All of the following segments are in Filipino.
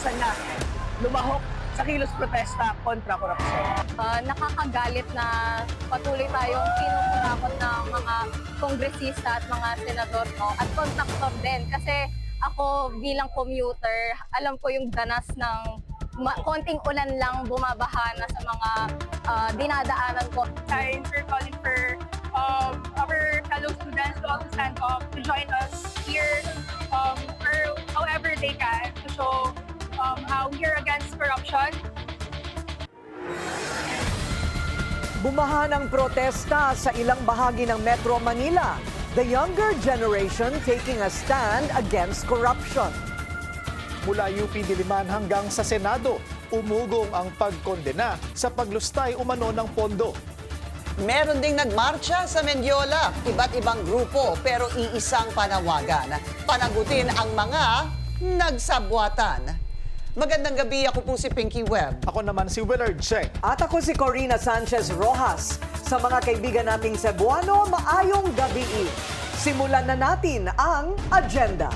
wakasan na lumahok sa kilos protesta kontra korupsyon. Nakakagalit na patuloy tayong kinukurakot ng mga kongresista at mga senador, no? At kontraktor din. Kasi ako bilang commuter, alam ko yung danas ng konting ulan lang bumabaha na sa mga dinadaanan ko. We're calling for our fellow students to also stand up to join us here or however they can to show how we are against corruption. Bumaha ng protesta sa ilang bahagi ng Metro Manila. The younger generation taking a stand against corruption. Mula UP Diliman hanggang sa Senado, umugong ang pagkondena sa paglustay umano ng pondo. Meron ding nagmarcha sa Mendiola, iba't ibang grupo pero iisang panawagan. Panagutin ang mga nagsabwatan. Magandang gabi, ako po si Pinky Webb. Ako naman si Willard Cheng. At ako si Corina Sanchez Rojas. Sa mga kaibigan naming Cebuano, maayong gabi. Simulan na natin ang agenda.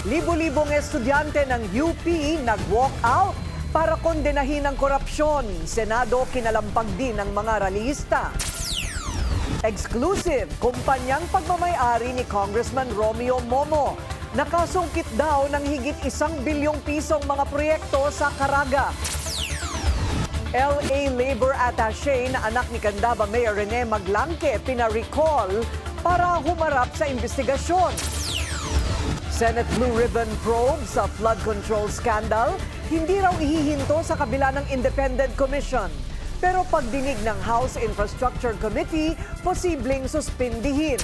Libo-libong estudyante ng UP nag-walk out para kondenahin ang korupsyon. Senado kinalampag din ng mga ralista. Exclusive, kumpanyang pagmamayari ni Congressman Romeo Momo. Nakasungkit daw ng higit 1 bilyong pisong mga proyekto sa Caraga. LA Labor Attaché na anak ni Candaba Mayor Rene Maglangke pina-recall para humarap sa investigasyon. Senate Blue Ribbon probe sa flood control scandal, hindi raw ihihinto sa kabila ng Independent Commission. Pero pagdinig ng House Infrastructure Committee, posibleng suspindihin.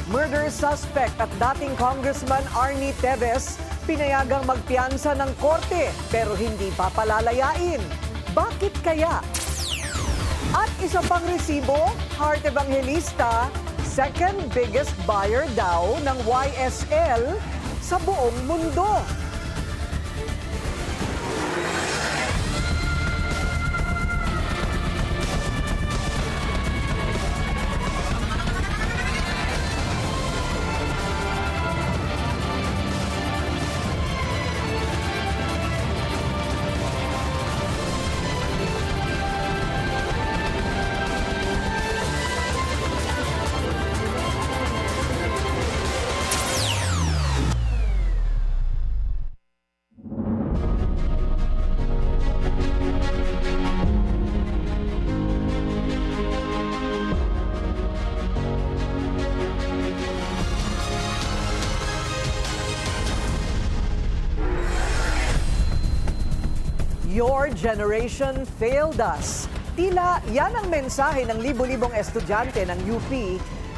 Murder suspect at dating Congressman Arnie Teves pinayagang magpiyansa ng korte pero hindi papalalayain. Bakit kaya? At isa pang resibo, Heart Evangelista, second biggest buyer daw ng YSL sa buong mundo. Your generation failed us. Tila yan ang mensahe ng libo-libong estudyante ng UP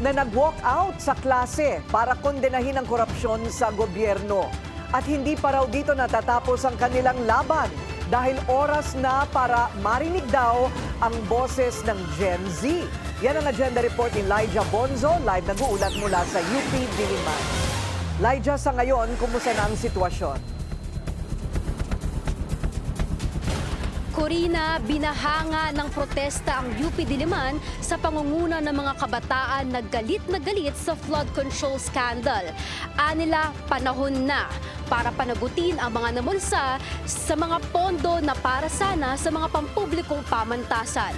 na nag-walk out sa klase para kondenahin ang korupsyon sa gobyerno. At hindi pa raw dito natatapos ang kanilang laban dahil oras na para marinig daw ang boses ng Gen Z. Yan ang agenda report ni Lyja Bonzo, live nag-uulat mula sa UP Diliman. Lyja, sa ngayon, kumusta na ang sitwasyon? Corina, binahanga ng protesta ang UP Diliman sa pangunguna ng mga kabataan na galit sa flood control scandal. Anila, panahon na para panagutin ang mga namulsa sa mga pondo na para sana sa mga pampublikong pamantasan.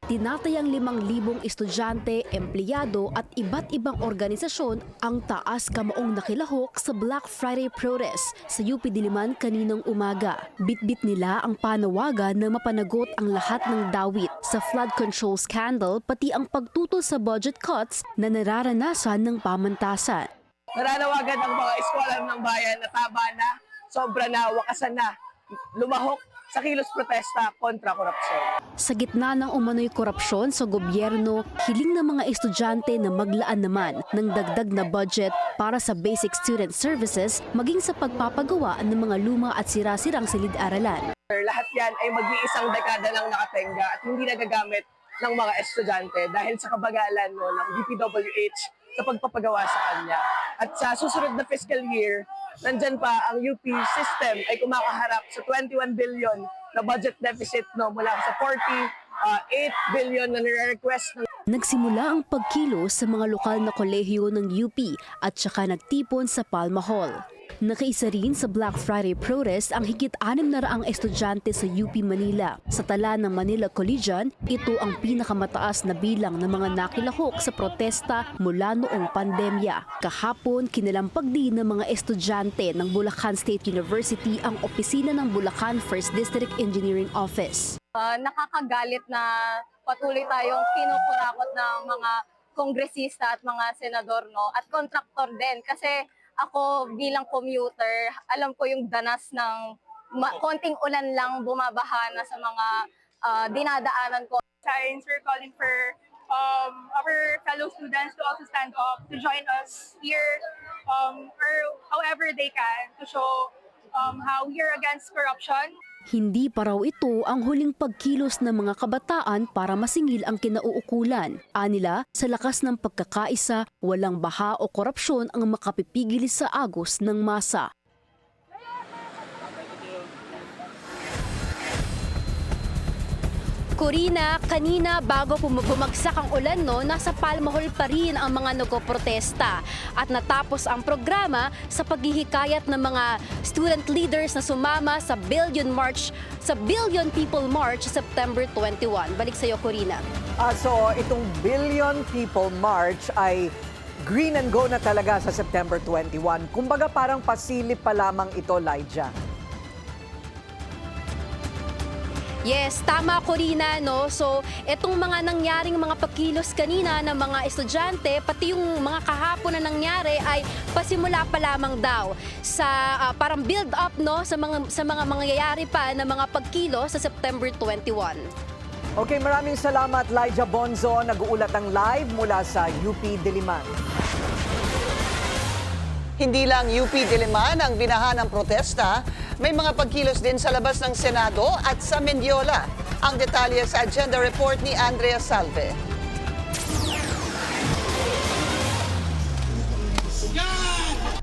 Tinatayang 5,000 estudyante, empleyado at iba't ibang organisasyon ang taas kamaong nakilahok sa Black Friday protest sa UP Diliman kaninang umaga. Bitbit nila ang panawagan na mapanagot ang lahat ng dawit sa flood control scandal pati ang pagtutol sa budget cuts na nararanasan ng pamantasan. Nananawagan ang mga eskwelahan ng bayan na tama na, sobra na, wakasan na, lumahok sa kilos protesta kontra korupsyon. Sa gitna ng umano'y korupsyon sa gobyerno, hiling ng mga estudyante na maglaan naman ng dagdag na budget para sa basic student services maging sa pagpapagawa ng mga luma at sira-sirang silid-aralan. Lahat yan ay mag-iisang dekada lang nakatenga at hindi nagagamit ng mga estudyante dahil sa kabagalan ng DPWH sa pagpapagawa sa kanya. At sa susunod na fiscal year, nandyan pa ang UP system ay kumakaharap sa 21 billion na budget deficit mula sa 48 billion na nire-request. Nagsimula ang pagkilos sa mga lokal na kolehiyo ng UP at saka nagtipon sa Palma Hall. Nakaisa rin sa Black Friday protest ang higit 600 estudyante sa UP Manila. Sa tala ng Manila Collegian, ito ang pinakamataas na bilang ng mga nakilahok sa protesta mula noong pandemya. Kahapon, kinalampag din ng mga estudyante ng Bulacan State University ang opisina ng Bulacan 1st District Engineering Office. Nakakagalit na patuloy tayong kinukurakot ng mga kongresista at mga senador at kontraktor din kasi ako bilang commuter, alam ko yung danas ng konting ulan lang bumabaha na sa mga dinadaanan ko. Science, we're calling for our fellow students to also stand up, to join us here, or however they can, to show how we're against corruption. Hindi pa raw ito ang huling pagkilos ng mga kabataan para masingil ang kinauukulan. Anila, sa lakas ng pagkakaisa, walang baha o korupsyon ang makapipigil sa agos ng masa. Corina, kanina bago bumagsak ang ulan, nasa Palma Hall pa rin ang mga nagpoprotesta. At natapos ang programa sa paghihikayat ng mga student leaders na sumama sa Billion People March September 21. Balik sa iyo, Corina. So itong Billion People March ay green and go na talaga sa September 21. Kumbaga parang pasilip pa lamang ito, Lydia. Yes, tama, Corina, So, etong mga nangyaring mga pagkilos kanina ng mga estudyante, pati yung mga kahapon na nangyari ay pasimula pa lamang daw sa parang build up sa mga mangyayari pa na mga pagkilos sa September 21. Okay, maraming salamat, Lydia Bonzo. Nag-uulat ang live mula sa UP Diliman. Hindi lang UP Diliman ang binahan ng protesta, may mga pagkilos din sa labas ng Senado at sa Mendiola. Ang detalye sa agenda report ni Andrea Salve.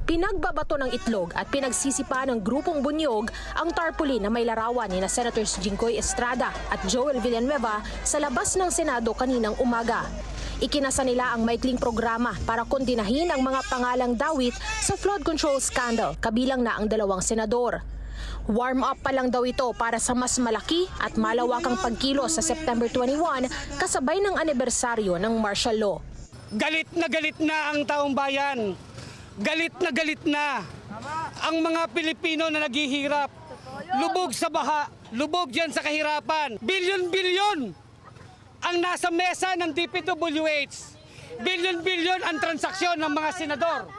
Pinagbabato ng itlog at pinagsisipa ng grupong Bunyog ang tarpaulin na may larawan ni Senators Jinggoy Estrada at Joel Villanueva sa labas ng Senado kaninang umaga. Ikinasa nila ang maikling programa para kondinahin ang mga pangalang dawit sa flood control scandal, kabilang na ang 2 senador. Warm up pa lang daw ito para sa mas malaki at malawakang pagkilos sa September 21 kasabay ng anibersaryo ng martial law. Galit na ang taong bayan. Galit na ang mga Pilipino na naghihirap. Lubog sa baha, lubog yan sa kahirapan. Bilyon-bilyon ang nasa mesa ng DPWH. Bilyon-bilyon ang transaksyon ng mga senador.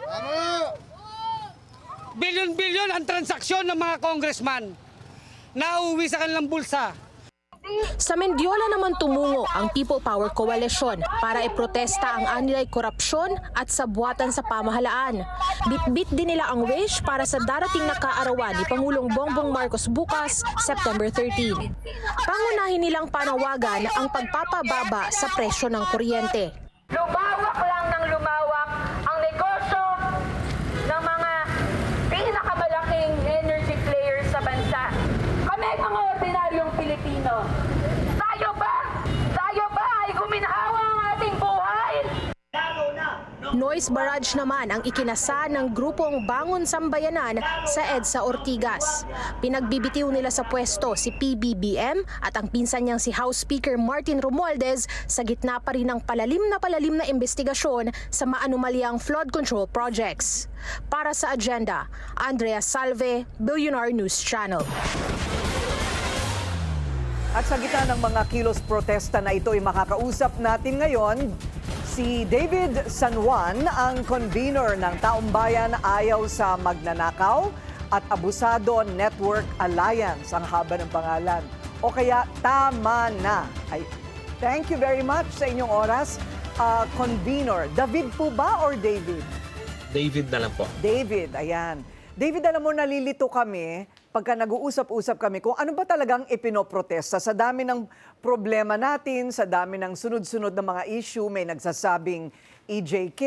Bilyon-bilyon ang transaksyon ng mga congressman na uuwi sa kanilang bulsa. Sa Mendiola naman tumungo ang People Power Coalition para iprotesta ang anilay korupsyon at sabwatan sa pamahalaan. Bit-bit din nila ang wish para sa darating na kaarawan ni Pangulong Bongbong Marcos bukas, September 13. Pangunahin nilang panawagan ang pagpapababa sa presyo ng kuryente. Lumawak lang ng lumawak ang negosyo ng mga pinakamalaking energy players sa bansa. Kami mga ordinaryong Pilipino. Tayo ba ay guminhawa ang ating buhay? Noise barrage naman ang ikinasa ng grupong Bangon Sambayanan sa EDSA Ortigas. Pinagbibitiw nila sa pwesto si PBBM at ang pinsan niyang si House Speaker Martin Romualdez sa gitna pa rin ng palalim na investigasyon sa maanumalyang flood control projects. Para sa agenda, Andrea Salve, Billionaire News Channel. At sa gitna ng mga kilos protesta na ito ay makakausap natin ngayon si David San Juan, ang convener ng Taong Bayan Ayaw sa Magnanakaw at Abusado Network Alliance, ang haba ng pangalan. O kaya Tama Na. Ay, thank you very much sa inyong oras. Convener, David po ba or David? David na lang po. David, ayan. David, alam mo, nalilito kami pagka nag-uusap-usap kami kung ano ba talagang ipinoprotesta. Sa dami ng problema natin, sa dami ng sunod-sunod na mga issue, may nagsasabing EJK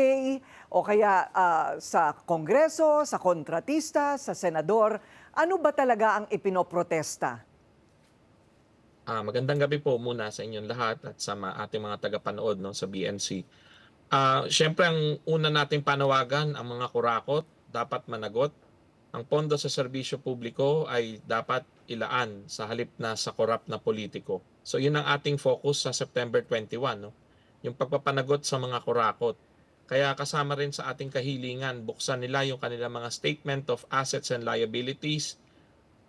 o kaya sa Kongreso, sa kontratista, sa senador. Ano ba talaga ang ipinoprotesta? Magandang gabi po muna sa inyong lahat at sa ating mga tagapanood no, sa BNC. Siyempre, ang una nating panawagan, ang mga kurakot dapat managot. Ang pondo sa serbisyo publiko ay dapat ilaan sa halip na sa korap na politiko. So yun ang ating focus sa September 21, no? Yung pagpapanagot sa mga kurakot. Kaya kasama rin sa ating kahilingan, buksan nila yung kanilang mga statement of assets and liabilities,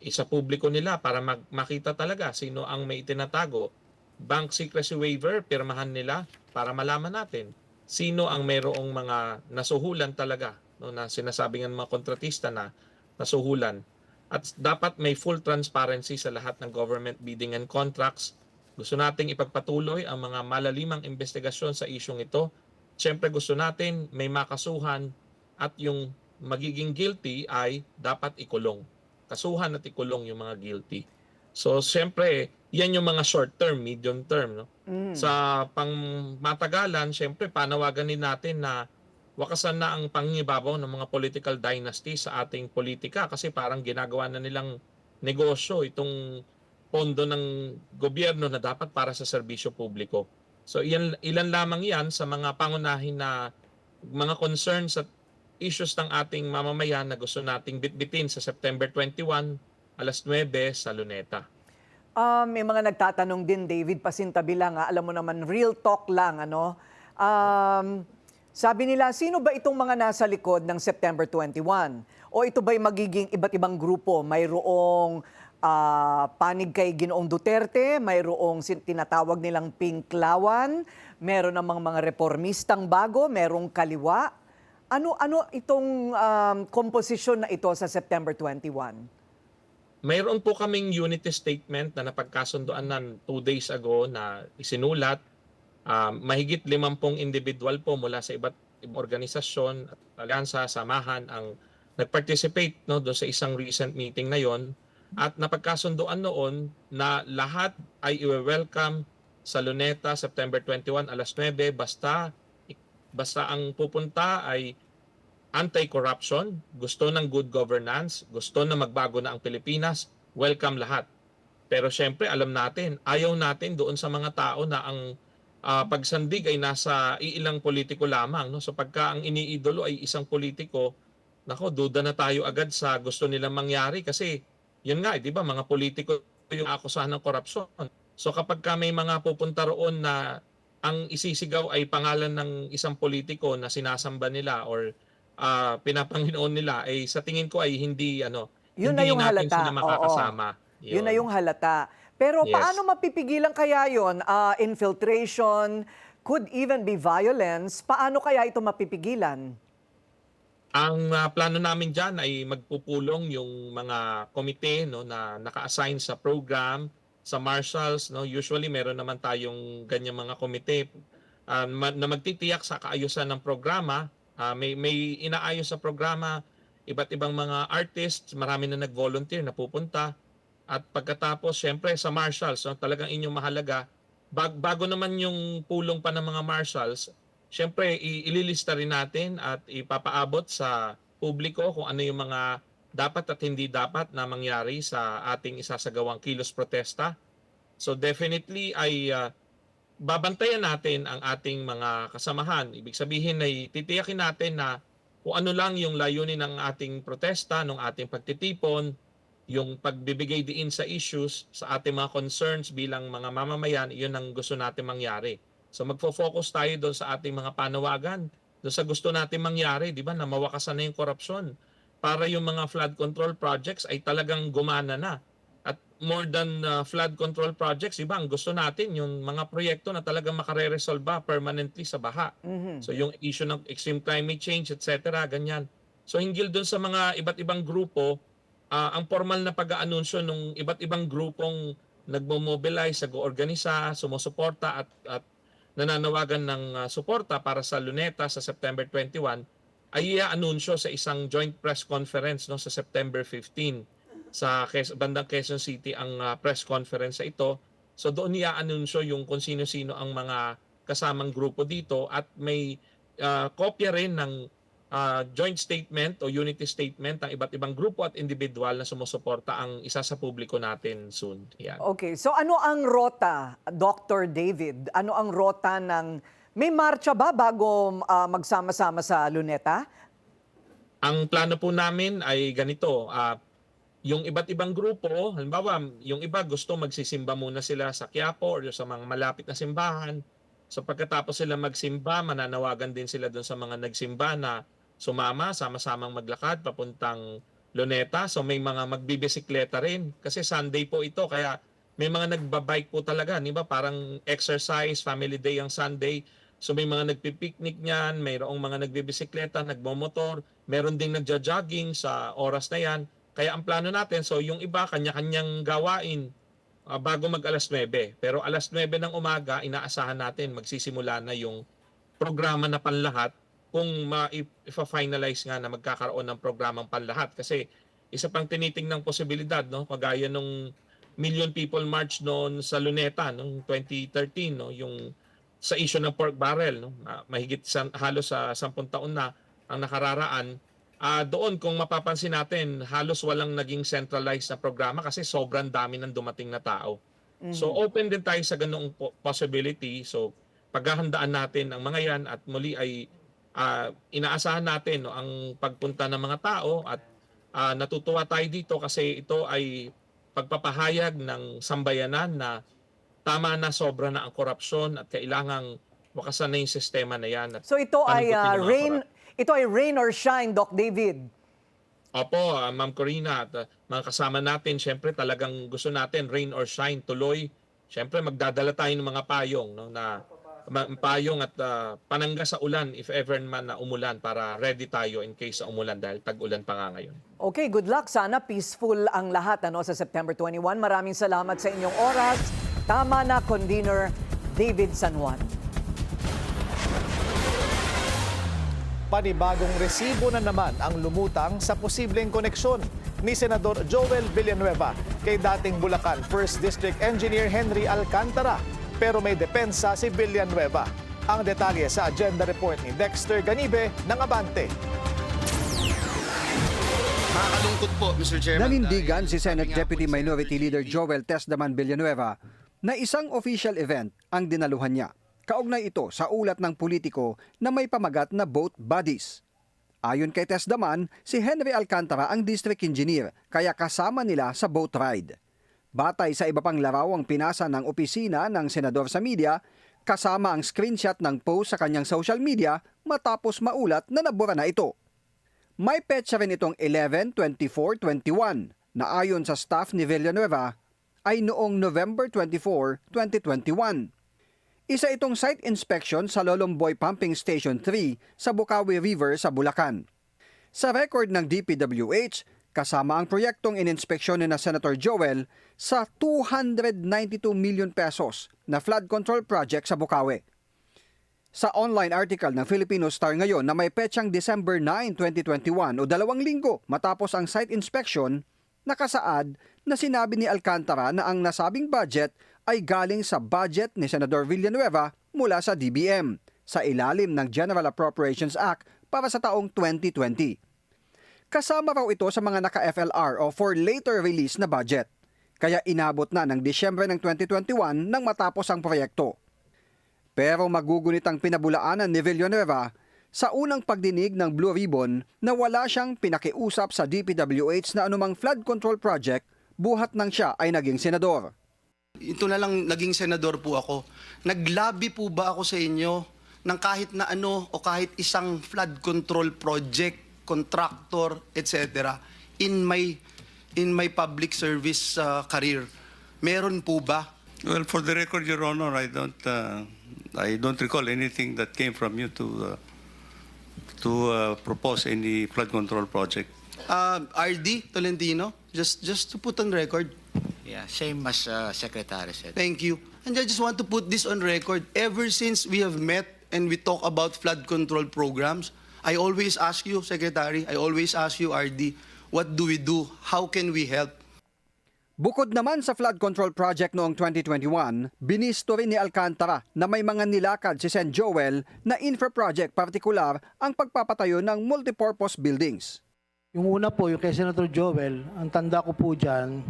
isa publiko nila para makita talaga sino ang may itinatago. Bank secrecy waiver, pirmahan nila para malaman natin sino ang mayroong mga nasuhulan talaga, no, na sinasabi ng mga kontratista na nasuhulan. At dapat may full transparency sa lahat ng government bidding and contracts. Gusto nating ipagpatuloy ang mga malalimang investigasyon sa isyong ito. Siyempre gusto natin may makasuhan at yung magiging guilty ay dapat ikulong. Kasuhan at ikulong yung mga guilty. So, siyempre, yan yung mga short term, medium term. No? Sa pangmatagalan, siyempre, panawagan din natin na wakasan na ang pangibabaw ng mga political dynasty sa ating politika kasi parang ginagawa na nilang negosyo itong pondo ng gobyerno na dapat para sa serbisyo publiko. So, ilan lamang yan sa mga pangunahin na mga concerns at issues ng ating mamamayan na gusto nating bitbitin sa September 21, alas 9 sa Luneta. May mga nagtatanong din, David, pasintabi lang, alam mo naman, real talk lang, ano? Sabi nila, sino ba itong mga nasa likod ng September 21? O ito ba'y magiging iba't ibang grupo? Mayroong panig kay Ginoong Duterte, mayroong tinatawag nilang Pinklawan, meron namang mga reformistang bago, merong kaliwa. Ano itong komposisyon na ito sa September 21? Mayroon po kaming unity statement na napagkasunduan ng 2 days ago na isinulat. Mahigit 50 individual po mula sa iba't ibang organisasyon at alyansa, samahan ang nag-participate no, doon sa isang recent meeting na yon. At napagkasunduan noon na lahat ay i-welcome sa Luneta September 21 alas 9 basta ang pupunta ay anti-corruption, gusto ng good governance, gusto na magbago na ang Pilipinas, welcome lahat. Pero syempre alam natin, ayaw natin doon sa mga tao na ang pagsandig ay nasa iilang politiko lamang. No? So pagka ang iniidolo ay isang politiko, nako, duda na tayo agad sa gusto nilang mangyari kasi yun nga, di ba, mga politiko yung akusahan ng korupsyon. So kapag may mga pupunta roon na ang isisigaw ay pangalan ng isang politiko na sinasamba nila or pinapanginoon nila, ay sa tingin ko ay hindi Yun hindi na yung natin halata. sila makakasama. Yun na yung halata. Pero Yes. paano mapipigilan kaya yon? Infiltration, could even be violence. Paano kaya ito mapipigilan? Ang plano namin dyan ay magpupulong yung mga komite no, na naka-assign sa program, sa marshals. No? Usually meron naman tayong ganyang mga komite na magtitiyak sa kaayusan ng programa. May inaayos sa programa, iba't ibang mga artists, marami na nag-volunteer na pupunta. At pagkatapos, syempre sa marshals, no, talagang inyong mahalaga, bago naman yung pulong pa ng mga marshals, syempre ililista rin natin at ipapaabot sa publiko kung ano yung mga dapat at hindi dapat na mangyari sa ating isasagawang kilos protesta. So definitely ay babantayan natin ang ating mga kasamahan. Ibig sabihin ay titiyakin natin na kung ano lang yung layunin ng ating protesta, ng ating pagtitipon, yung pagbibigay diin sa issues, sa ating mga concerns bilang mga mamamayan, yun ang gusto natin mangyari. So magfo-focus tayo doon sa ating mga panawagan, doon sa gusto natin mangyari, di ba, na mawakasan na yung korupsyon para yung mga flood control projects ay talagang gumana na. At more than flood control projects, iba, ang gusto natin yung mga proyekto na talagang makare-resolve permanently sa baha. So yung issue ng extreme climate change, etc., ganyan. So hinggil doon sa mga iba't ibang grupo, ang formal na pag-aanunsyo ng iba't ibang grupong nagmo-mobilize, nag-oorganisa, sumusuporta at nananawagan ng suporta para sa Luneta sa September 21 ay i-anunsyo sa isang joint press conference no, sa September 15 sa bandang Quezon City ang press conference sa ito. So doon i-anunsyo yung kung sino-sino ang mga kasamang grupo dito at may kopya rin ng joint statement o unity statement ng iba't ibang grupo at individual na sumusuporta ang isa sa publiko natin soon. Yan. Okay, so ano ang rota, Dr. David? Ano ang rota ng... May marcha ba bago magsama-sama sa Luneta? Ang plano po namin ay ganito, yung iba't ibang grupo, halimbawa, yung iba gusto magsisimba muna sila sa Quiapo or sa mga malapit na simbahan. So pagkatapos sila magsimba, mananawagan din sila doon sa mga nagsimba na sumama, sama-samang maglakad papuntang Luneta. So may mga magbibisikleta rin kasi Sunday po ito, kaya may mga nagbabike po talaga, di ba? Parang exercise, family day ang Sunday. So may mga nagpipiknik niyan, mayroong mga nagbibisikleta, nagmomotor, meron ding nagja-jogging sa oras na yan. Kaya ang plano natin, so yung iba kanya-kanyang gawain bago mag alas 9. Pero alas 9 ng umaga, inaasahan natin magsisimula na yung programa na panlahat kung ma-finalize nga na magkakaroon ng programang panlahat. Kasi isa pang tinitingnang posibilidad, no? Kagaya nung Million People March noon sa Luneta noong 2013, no? Yung sa issue ng pork barrel, no? Mahigit halos sa 10 taon na ang nakararaan. Doon kung mapapansin natin, halos walang naging centralized na programa kasi sobrang dami ng dumating na tao. So open din tayo sa ganoong possibility. So paghahandaan natin ang mga yan at muli ay inaasahan natin, no, ang pagpunta ng mga tao at natutuwa tayo dito kasi ito ay pagpapahayag ng sambayanan na tama na, sobra na ang korupsyon at kailangang wakasan na yung sistema na yan. At So ito ay panagutin yung mga rain or shine, Doc David. Opo, Ma'am Corina at mga kasama natin, syempre talagang gusto natin rain or shine, tuloy. Syempre magdadala tayo ng mga payong, no, na payong at panangga sa ulan if ever man na umulan para ready tayo in case sa umulan dahil tag-ulan pa nga ngayon. Okay, good luck. Sana peaceful ang lahat sa September 21. Maraming salamat sa inyong oras. Tama na, Convener David San Juan. Panibagong resibo na naman ang lumutang sa posibleng koneksyon ni Senador Joel Villanueva kay dating Bulacan 1st District Engineer Henry Alcantara. Pero may depensa si Villanueva. Ang detalye sa agenda report ni Dexter Ganibe ng Abante. Nakakalungkot po, Mr. Chairman. Nanindigan si Senate Deputy Minority Leader Joel Tesdaman Villanueva na isang official event ang dinaluhan niya. Kaugnay ito sa ulat ng politiko na may pamagat na boat buddies. Ayon kay Tesdaman, si Henry Alcantara ang district engineer kaya kasama nila sa boat ride. Batay sa iba pang larawang pinasa ng opisina ng senador sa media, kasama ang screenshot ng post sa kanyang social media matapos maulat na nabura na ito. May petsa rin itong 11/24/21 na ayon sa staff ni Villanueva ay noong November 24, 2021. Isa itong site inspection sa Lolomboy Pumping Station 3 sa Bukawi River sa Bulacan. Sa record ng DPWH, kasama ang proyektong ininspeksyon ni na Senator Joel sa 292 million pesos na flood control project sa Bukawi. Sa online article ng Filipino Star ngayon na may petsang December 9, 2021 o 2 linggo matapos ang site inspection, nakasaad na sinabi ni Alcantara na ang nasabing budget ay galing sa budget ni Senador Villanueva mula sa DBM sa ilalim ng General Appropriations Act para sa taong 2020. Kasama raw ito sa mga naka-FLR o for later release na budget, kaya inabot na ng Disyembre ng 2021 nang matapos ang proyekto. Pero magugunit ang pinabulaanan ni Villanueva sa unang pagdinig ng Blue Ribbon na wala siyang pinakiusap sa DPWH na anumang flood control project buhat nang siya ay naging senador. Ito na lang naging senador po ako. Naglabi po ba ako sa inyo ng kahit na ano o kahit isang flood control project, contractor, etc. in my public service career? Meron po ba? Well, for the record, Your Honor, I don't recall anything that came from you to propose any flood control project. RD Tolentino, just to put on record. Yeah, same as Secretary said. Thank you. And I just want to put this on record. Ever since we have met and we talk about flood control programs, I always ask you, Secretary, I always ask you, RD, what do we do? How can we help? Bukod naman sa flood control project noong 2021, binisto rin ni Alcantara na may mga nilakad si Sen. Joel na infra project, partikular ang pagpapatayo ng multipurpose buildings. Yung una po, yung kay Senator Joel, ang tanda ko po dyan,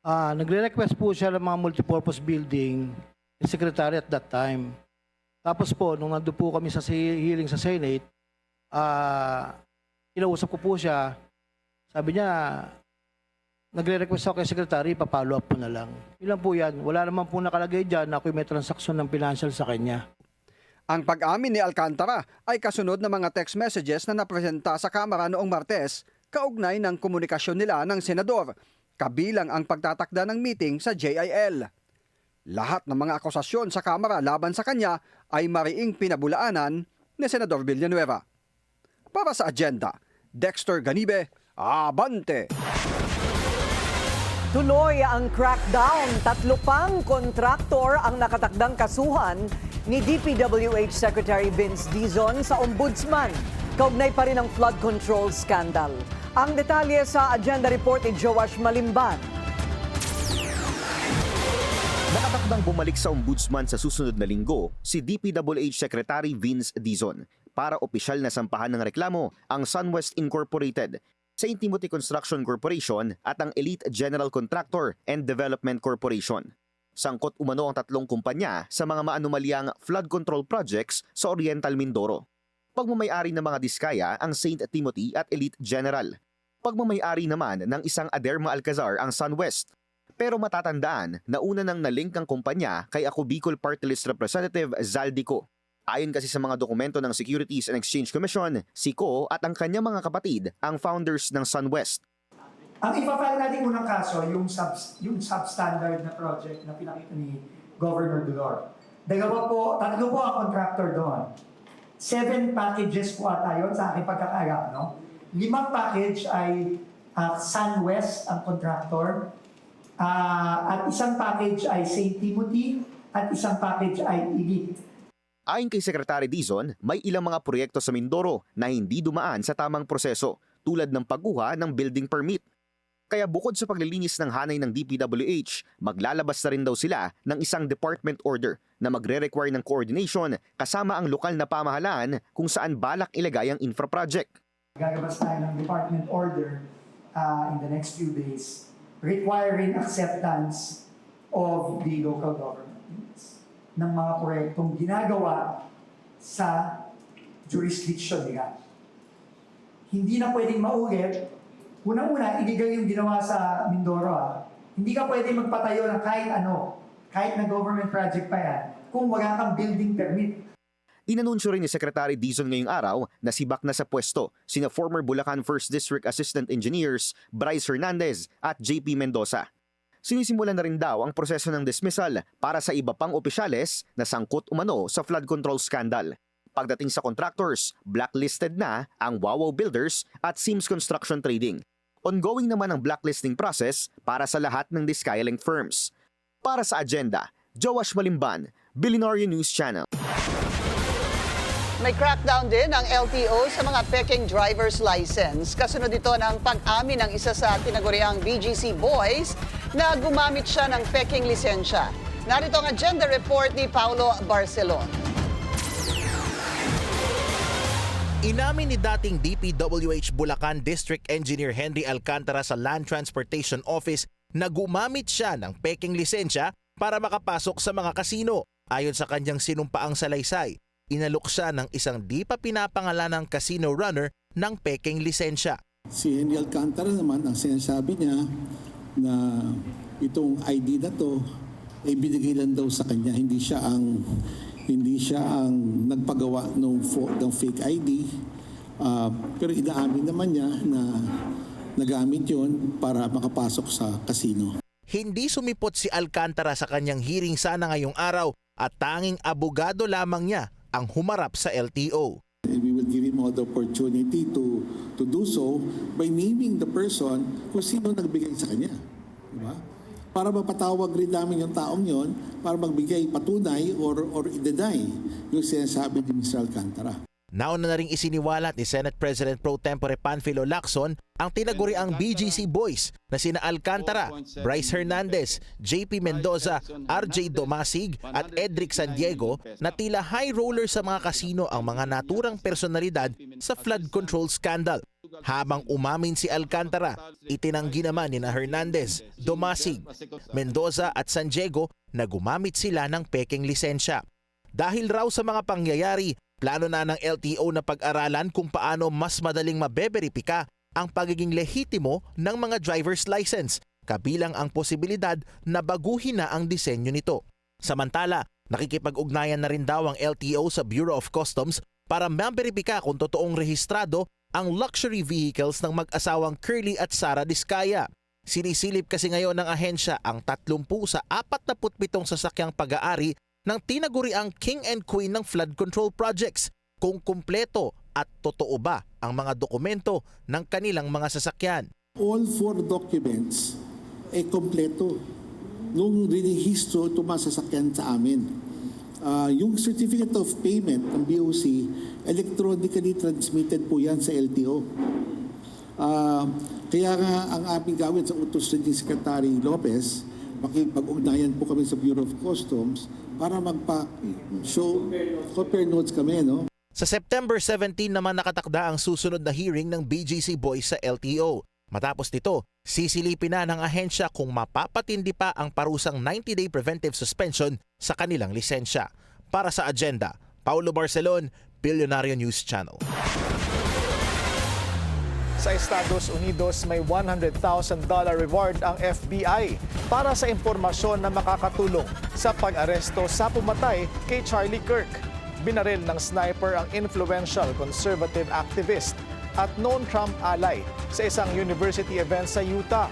nagre-request po siya ng mga multipurpose building, yung secretary at that time. Tapos po, nung nandun po kami sa hearing sa Senate, kinausap ko po siya, sabi niya, nagre-request ako kay secretary, papalo up po na lang. Ilan po yan, wala naman po nakalagay dyan na ako'y may transaksyon ng financial sa kanya. Ang pag-amin ni Alcantara ay kasunod ng mga text messages na napresenta sa Kamara noong Martes, kaugnay ng komunikasyon nila ng senador, kabilang ang pagtatakda ng meeting sa JIL. Lahat ng mga akusasyon sa Kamara laban sa kanya ay mariing pinabulaanan ni Senador Villanueva. Para sa agenda, Dexter Ganibe, Abante! Tuloy ang crackdown. 3 pang kontraktor ang nakatakdang kasuhan ni DPWH Secretary Vince Dizon sa Ombudsman. Kaugnay pa rin ang flood control scandal. Ang detalye sa agenda report ni Joash Malimban. Nakatakdang bumalik sa Ombudsman sa susunod na linggo si DPWH Secretary Vince Dizon para opisyal na sampahan ng reklamo ang SunWest Incorporated, St. Timothy Construction Corporation at ang Elite General Contractor and Development Corporation. Sangkot umano ang 3 kumpanya sa mga maanumalyang flood control projects sa Oriental Mindoro. Pagmamayari ng mga diskaya ang St. Timothy at Elite General. Pagmamayari naman ng isang Aderma Alcazar ang SunWest. Pero matatandaan na una nang nalink ang kumpanya kay Ako Bicol Party List Representative Zaldico. Ayon kasi sa mga dokumento ng Securities and Exchange Commission, si Ko at ang kanyang mga kapatid ang founders ng SunWest. Ang ipapile natin unang kaso, yung substandard na project na pinakita ni Governor Dulor. 3 po ang contractor doon. 7 packages po ata yun sa aking pagkakaagap, no? 5 package ay SunWest ang contractor. At isang package ay St. Timothy at isang package ay Elite. Ayon kay Secretary Dizon, may ilang mga proyekto sa Mindoro na hindi dumaan sa tamang proseso tulad ng pagkuha ng building permit. Kaya bukod sa paglilinis ng hanay ng DPWH, maglalabas na rin daw sila ng isang department order na magre-require ng coordination kasama ang lokal na pamahalaan kung saan balak ilagay ang infra project. Gagabas tayo ng department order in the next few days requiring acceptance of the local government ng mga proyektong ginagawa sa jurisdiction nila. Hindi na pwedeng maulit. Unang-una, illegal yung ginawa sa Mindoro. Hindi ka pwedeng magpatayo ng kahit ano, kahit na government project pa yan, kung wala kang building permit. Inanunsyo rin ni Secretary Dizon ngayong araw na sibak na sa pwesto sina former Bulacan 1st District Assistant Engineers Bryce Hernandez at JP Mendoza. Sinisimulan na rin daw ang proseso ng dismissal para sa iba pang opisyales na sangkot umano sa flood control scandal. Pagdating sa contractors, blacklisted na ang Wawaw Builders at Sims Construction Trading. Ongoing naman ang blacklisting process para sa lahat ng Discaya-linked firms. Para sa agenda, Joash Malimban, Billionaire News Channel. May crackdown din ang LTO sa mga peking driver's license. Kasunod ito ng pag-amin ng isa sa tinaguriang BGC boys na gumamit siya ng peking lisensya. Narito ang agenda report ni Paulo Barcelon. Inamin ni dating DPWH Bulacan District Engineer Henry Alcantara sa Land Transportation Office na gumamit siya ng peking lisensya para makapasok sa mga kasino. Ayon sa kanyang sinumpaang salaysay, inalok siya ng isang di pa pinapangalanang casino runner ng peking lisensya. Si Henry Alcantara naman, ang sinasabi niya na itong ID na to ay binigay lang daw sa kanya. Hindi siya ang nagpagawa ng fake ID. Pero inaamin naman niya na nagamit yon para makapasok sa casino. Hindi sumipot si Alcantara sa kanyang hearing sana ngayong araw at tanging abogado lamang niya ang humarap sa LTO. We will give him all the opportunity to do so by naming the person kung sino nagbigay sa kanya. Diba? Para mapatawag rin namin yung taong yon para magbigay patunay or i-deny yung sinasabi ni Mr. Alcantara. Nauna na ring isiniwalat ni Senate President Pro Tempore Panfilo Lacson ang tinaguriang BGC Boys na sina Alcantara, Bryce Hernandez, JP Mendoza, RJ Domasig at Edric San Diego na tila high roller sa mga kasino ang mga naturang personalidad sa flood control scandal. Habang umamin si Alcantara, itinanggi naman ni Hernandez, Domasig, Mendoza at San Diego na gumamit sila ng pekeng lisensya. Dahil raw sa mga pangyayari, plano na ng LTO na pag-aralan kung paano mas madaling mabeberipika ang pagiging lehitimo ng mga driver's license, kabilang ang posibilidad na baguhin na ang disenyo nito. Samantala, nakikipag-ugnayan na rin daw ang LTO sa Bureau of Customs para maberipika kung totoong rehistrado ang luxury vehicles ng mag-asawang Curly at Sara Diskaya. Sinisilip kasi ngayon ng ahensya ang 30 sa 47 sasakyang pag-aari ng tinaguriang King and Queen ng flood control projects, kung kumpleto at totoo ba ang mga dokumento ng kanilang mga sasakyan. All 4 documents ay kompleto nung rinihistro ito mga sasakyan sa amin. Yung certificate of payment ng BOC, electronically transmitted po yan sa LTO. Kaya nga ang aming gawin sa utos ni Secretary Lopez, makipag-ugnayan po kami sa Bureau of Customs para magpa-show, compare notes kami, no? Sa September 17 naman nakatakda ang susunod na hearing ng BGC Boys sa LTO. Matapos nito, sisilipin na ng ahensya kung mapapatindi pa ang parusang 90-day preventive suspension sa kanilang lisensya. Para sa Agenda, Paulo Barcelon, Billionario News Channel. Sa Estados Unidos, may $100,000 reward ang FBI para sa impormasyon na makakatulong sa pag-aresto sa pumatay kay Charlie Kirk. Binaril ng sniper ang influential conservative activist at known Trump ally sa isang university event sa Utah.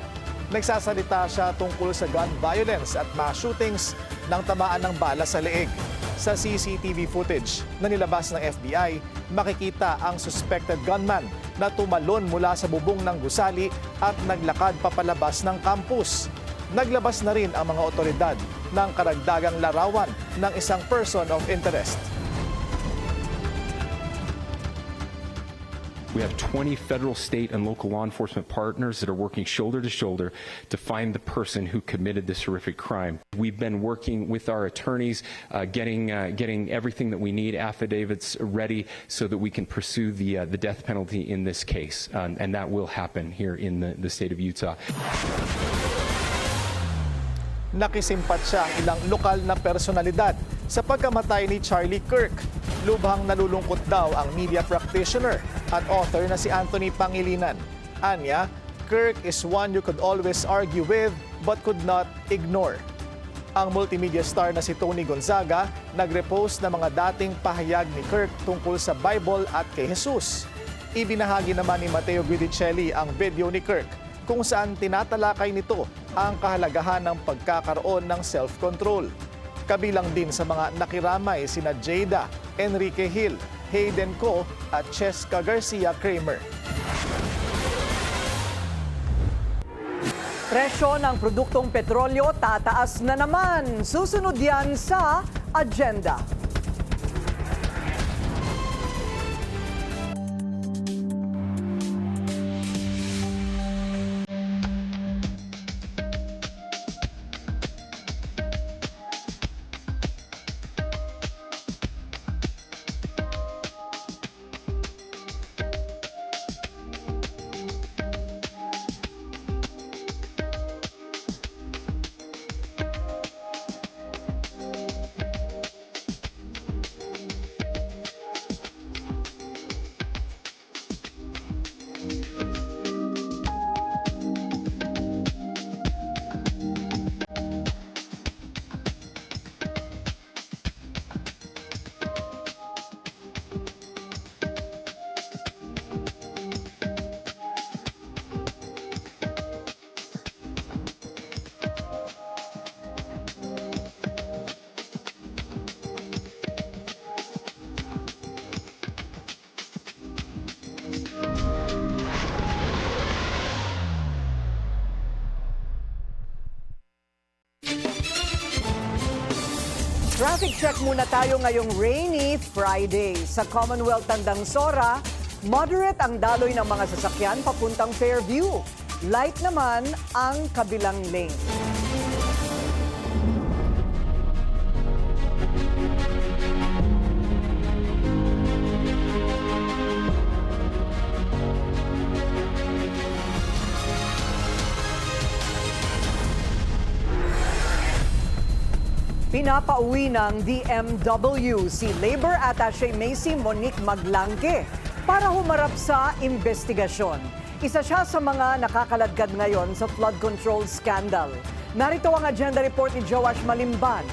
Nagsasalita siya tungkol sa gun violence at mass shootings nang tamaan ng bala sa leeg. Sa CCTV footage na nilabas ng FBI, makikita ang suspected gunman na tumalon mula sa bubong ng gusali at naglakad papalabas ng campus. Naglabas na rin ang mga otoridad ng karagdagang larawan ng isang person of interest. We have 20 federal, state, and local law enforcement partners that are working shoulder to shoulder to find the person who committed this horrific crime. We've been working with our attorneys, getting everything that we need, affidavits ready, so that we can pursue the death penalty in this case, and that will happen here in the state of Utah. Nakisimpat siya ang ilang lokal na personalidad sa pagkamatay ni Charlie Kirk. Lubhang nalulungkot daw ang media practitioner at author na si Anthony Pangilinan. Anya, Kirk is one you could always argue with but could not ignore. Ang multimedia star na si Tony Gonzaga nagrepost ng mga dating pahayag ni Kirk tungkol sa Bible at kay Jesus. Ibinahagi naman ni Matteo Guidicelli ang video ni Kirk kung saan tinatalakay nito ang kahalagahan ng pagkakaroon ng self-control. Kabilang din sa mga nakiramay sina Jada, Enrique Hill, Hayden Ko at Cheska Garcia Kramer. Presyo ng produktong petrolyo tataas na naman. Susunod yan sa Agenda. Traffic check muna tayo ngayong rainy Friday. Sa Commonwealth Tandang Sora, moderate ang daloy ng mga sasakyan papuntang Fairview. Light naman ang kabilang lane. Pinapauwi ng DMW si Labor Attaché Macy Monique Maglangke para humarap sa investigasyon. Isa siya sa mga nakakaladkad ngayon sa flood control scandal. Narito ang agenda report ni Joash Malimban.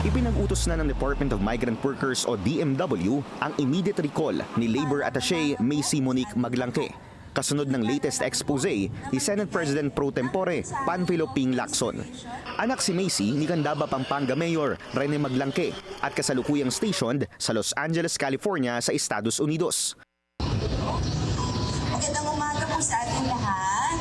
Ipinag-utos na ng Department of Migrant Workers o DMW ang immediate recall ni Labor Attaché Macy Monique Maglangke. Kasunod ng latest expose ni Senate President Pro Tempore Panfilo Ping Lacson. Anak si Macy ni Candaba, Pampanga Mayor Rene Maglangke at kasalukuyang stationed sa Los Angeles, California sa Estados Unidos. Magandang umaga po sa ating lahat.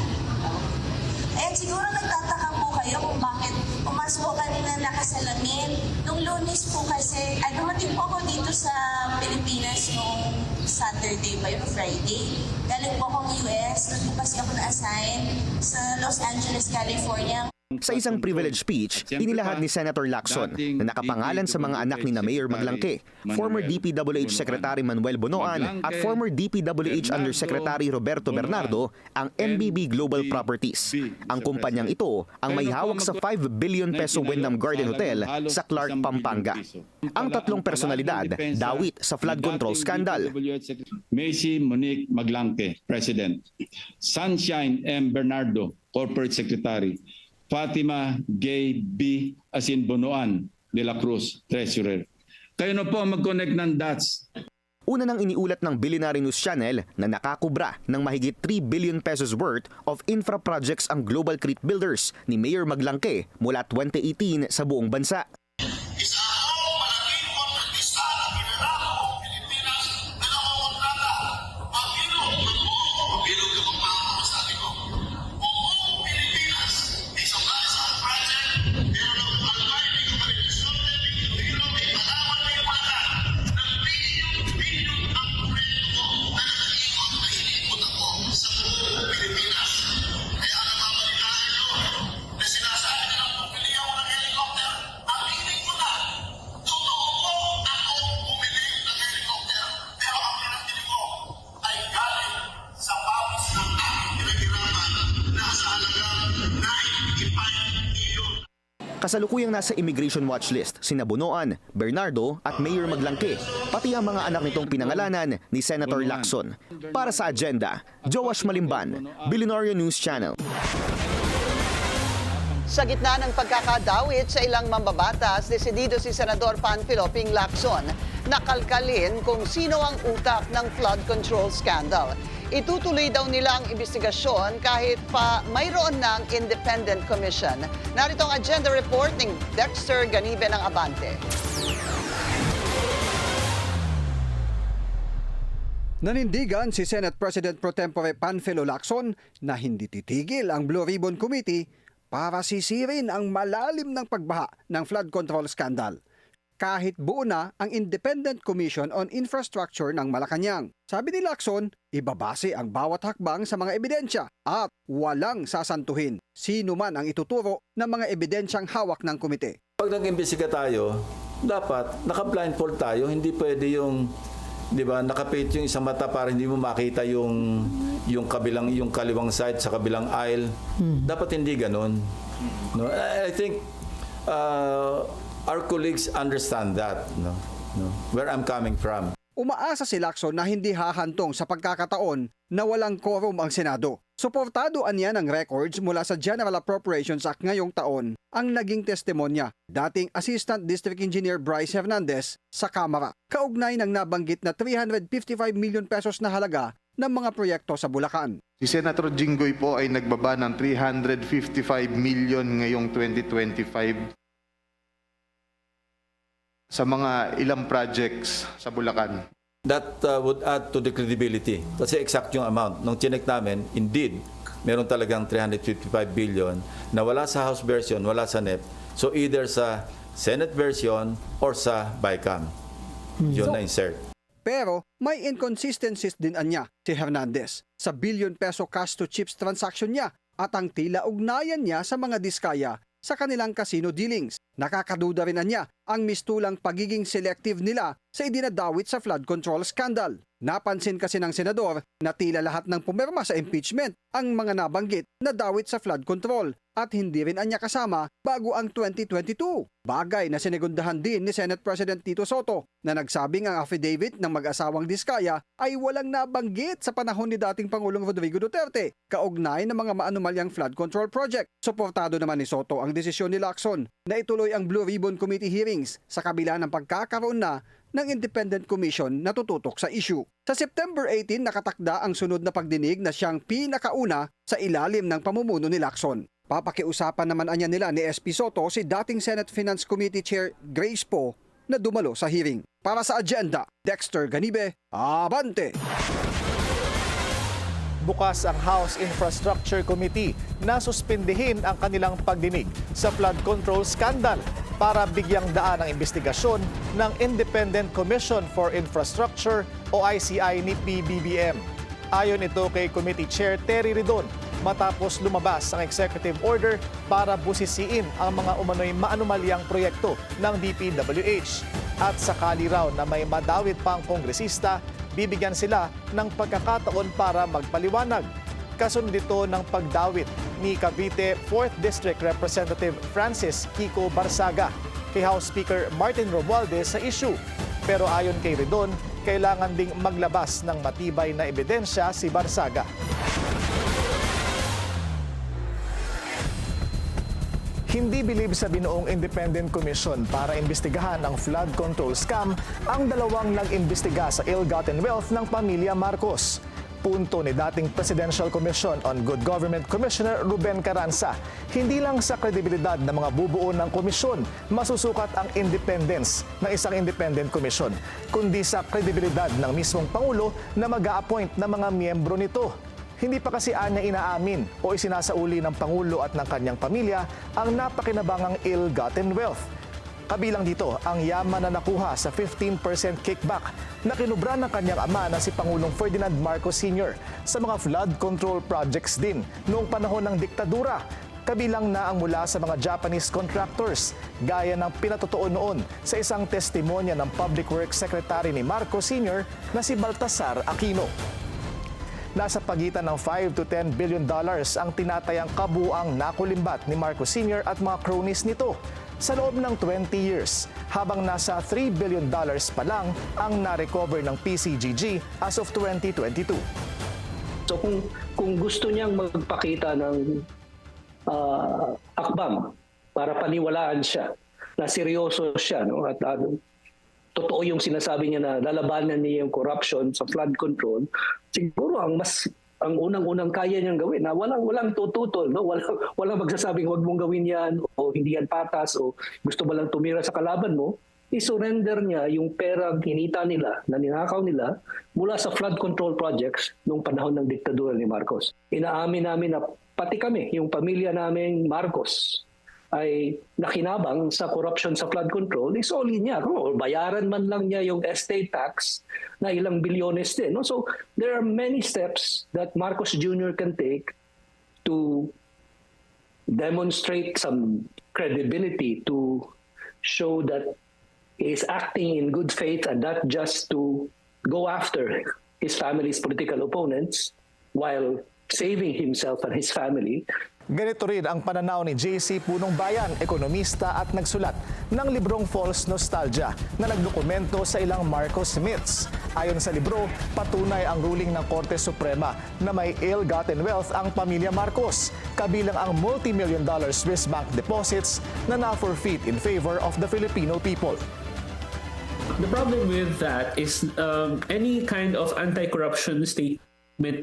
Siguro nagtataka po kayo kung bakit pumasok po kanina nakasalamin. Nung Lunes po kasi, dumating po ako dito sa Pilipinas nung Saturday ba yun, Friday. Galing po akong US, doon po kasi ako na-assign sa Los Angeles, California. Sa isang privilege speech, inilahad ni Senator Lacson na nakapangalan sa mga anak ni Mayor Maglangke, former DPWH Secretary Manuel Bonoan at former DPWH Undersecretary Roberto Bernardo ang MBB Global Properties. Ang kumpanyang ito ang may hawak sa 5 billion peso Wyndham Garden Hotel sa Clark, Pampanga. Ang tatlong personalidad dawit sa flood control scandal. Macy Monique Maglangke, President. Sunshine M. Bernardo, Corporate Secretary. Fatima Gay B. Bonoan de la Cruz, Treasurer. Kayo na po ang mag-connect ng dots. Una nang iniulat ng Billionaire News Channel na nakakubra ng mahigit 3 billion pesos worth of infra projects ang Global Crete Builders ni Mayor Maglangke mula 2018 sa buong bansa. Kasalukuyang nasa immigration watch list sina Bonoan, Bernardo at Mayor Maglangke, pati ang mga anak nitong pinangalanan ni Senator Lacson. Para sa agenda, Joash Malimban, Billionaire News Channel. Sa gitna ng pagkakadawit sa ilang mambabatas, desidido si Senador Panfilo Ping Lacson na kalkalin kung sino ang utak ng flood control scandal. Itutuloy daw nila ang investigasyon kahit pa mayroon ng independent commission. Narito ang agenda report ng Dexter Ganibe ng Abante. Nanindigan si Senate President Pro Tempore Panfilo Lacson na hindi titigil ang Blue Ribbon Committee para sisirin ang malalim ng pagbaha ng flood control scandal. Kahit buo na ang Independent Commission on Infrastructure ng Malacanang. Sabi ni Lacson, ibabase ang bawat hakbang sa mga ebidensya at walang sasantuhin sino man ang ituturo ng mga ebidensyang hawak ng komite. Pag nag-imbestiga tayo, dapat naka-blindfold tayo, hindi pwede yung, di ba, nakapit yung isang mata para hindi mo makita yung kaliwang side sa kabilang aisle. Dapat hindi ganun. No? I think our colleagues understand that, where I'm coming from. Umaasa si Lacson na hindi hahantong sa pagkakataon na walang quorum ang Senado. Suportado niya ng records mula sa General Appropriations Act ngayong taon ang naging testimonya dating Assistant District Engineer Bryce Hernandez sa Kamara. Kaugnay ng nabanggit na 355 million pesos na halaga ng mga proyekto sa Bulacan. Si Senator Jinggoy po ay nagbaba ng 355 million ngayong 2025 sa mga ilang projects sa Bulacan. That would add to the credibility. Kasi exact yung amount. Nung chinek namin, indeed, meron talagang 355 billion na wala sa House version, wala sa NEP, So either sa Senate version or sa BICAM. Yun na insert. Pero may inconsistencies din anya si Hernandez sa billion-peso cash-to-chips transaction niya at ang tila ugnayan niya sa mga diskaya sa kanilang casino dealings. Nakakaduda rin niya ang mistulang pagiging selective nila sa idinadawit sa flood control scandal. Napansin kasi ng senador na tila lahat ng pumirma sa impeachment ang mga nabanggit na dawit sa flood control at hindi rin anya kasama bago ang 2022. Bagay na sinegundahan din ni Senate President Tito Soto na nagsabing ang affidavit ng mag-asawang Diskaya ay walang nabanggit sa panahon ni dating Pangulong Rodrigo Duterte kaugnay ng mga maanumalyang flood control project. Suportado naman ni Soto ang desisyon ni Lacson na ituloy ang Blue Ribbon Committee hearings sa kabila ng pagkakaroon na ng Independent Commission na tututok sa issue. Sa September 18, nakatakda ang sunod na pagdinig na siyang pinakauna sa ilalim ng pamumuno ni Lacson. Papakiusapan naman anya nila ni SP Soto si dating Senate Finance Committee Chair Grace Poe na dumalo sa hearing. Para sa agenda, Dexter Ganibe, Abante! Bukas ang House Infrastructure Committee na suspindihin ang kanilang pagdinig sa flood control scandal para bigyang daan ang investigasyon ng Independent Commission for Infrastructure o ICI ni PBBM. Ayon ito kay Committee Chair Terry Ridon matapos lumabas ang executive order para busisiin ang mga umano'y maanumalyang proyekto ng DPWH. At sakali raw na may madawit pang kongresista, bibigyan sila ng pagkakataon para magpaliwanag. Kasunod ito ng pagdawit ni Cavite 4th District Representative Francis Kiko Barsaga kay House Speaker Martin Romualdez sa issue. Pero ayon kay Ridon, kailangan ding maglabas ng matibay na ebidensya si Barsaga. Hindi bilib sa binuong Independent Commission para imbestigahan ang flood control scam ang dalawang nag-imbestiga sa ill-gotten wealth ng pamilya Marcos. Punto ni dating Presidential Commission on Good Government Commissioner Ruben Carranza, hindi lang sa kredibilidad ng mga bubuo ng komisyon masusukat ang independence ng isang independent commission, kundi sa kredibilidad ng mismong Pangulo na mag-a-appoint ng mga miyembro nito. Hindi pa kasi anya inaamin o isinasauli ng Pangulo at ng kanyang pamilya ang napakinabangang ill-gotten wealth. Kabilang dito ang yaman na nakuha sa 15% kickback na kinubra ng kanyang ama na si Pangulong Ferdinand Marcos Sr. sa mga flood control projects din noong panahon ng diktadura. Kabilang na ang mula sa mga Japanese contractors, gaya ng pinatotoo noon sa isang testimonya ng Public Works Secretary ni Marcos Sr. na si Baltasar Aquino. Nasa pagitan ng $5 to $10 billion ang tinatayang kabuuang nakulimbat ni Marcos Sr. at mga cronies nito sa loob ng 20 years, habang nasa $3 billion pa lang ang na-recover ng PCGG as of 2022. So kung gusto niyang magpakita ng akbang para paniwalaan siya, na seryoso siya, no? At totoo yung sinasabi niya na lalabanan niya yung corruption sa flood control, siguro ang unang-unang kaya niyang gawin na walang tututol, no? Walang magsasabing huwag mong gawin yan o hindi yan patas o gusto mo lang tumira sa kalaban mo, i-surrender niya yung perang hinita nila, na ninakaw nila mula sa flood control projects noong panahon ng diktadura ni Marcos. Inaamin namin na pati kami, yung pamilya namin Marcos, ay nakinabang sa corruption sa flood control, isoli niya. Kung bayaran man lang niya yung estate tax na ilang bilyones din. No? So there are many steps that Marcos Jr. can take to demonstrate some credibility, to show that he is acting in good faith and not just to go after his family's political opponents while saving himself and his family. Ganito rin ang pananaw ni JC Punong Bayan, ekonomista at nagsulat ng librong False Nostalgia na nagdokumento sa ilang Marcos myths. Ayon sa libro, patunay ang ruling ng Korte Suprema na may ill-gotten wealth ang pamilya Marcos, kabilang ang multi-million-dollar Swiss bank deposits na na-forfeit in favor of the Filipino people. The problem with that is any kind of anti-corruption statement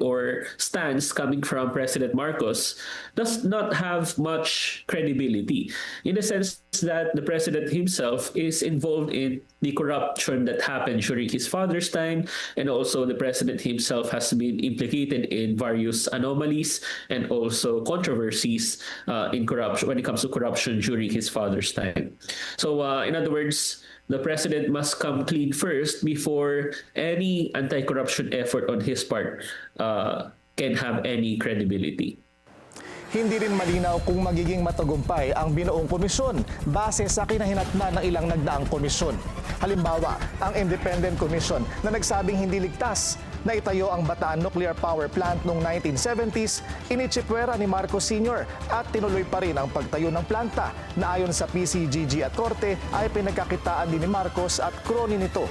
or stance coming from President Marcos does not have much credibility, in the sense that the president himself is involved in the corruption that happened during his father's time, and also the president himself has been implicated in various anomalies and also controversies in corruption when it comes to corruption during his father's time. So in other words, the president must come clean first before any anti-corruption effort on his part can have any credibility. Hindi rin malinaw kung magiging matagumpay ang binuong komisyon base sa kinahinatnan ng ilang nagdaang komisyon. Halimbawa, ang Independent Commission na nagsabing hindi ligtas na itayo ang Bataan Nuclear Power Plant noong 1970s, initsipwera ni Marcos Sr. at tinuloy pa rin ang pagtayo ng planta na ayon sa PCGG at Korte ay pinagkakitaan din ni Marcos at kroni nito.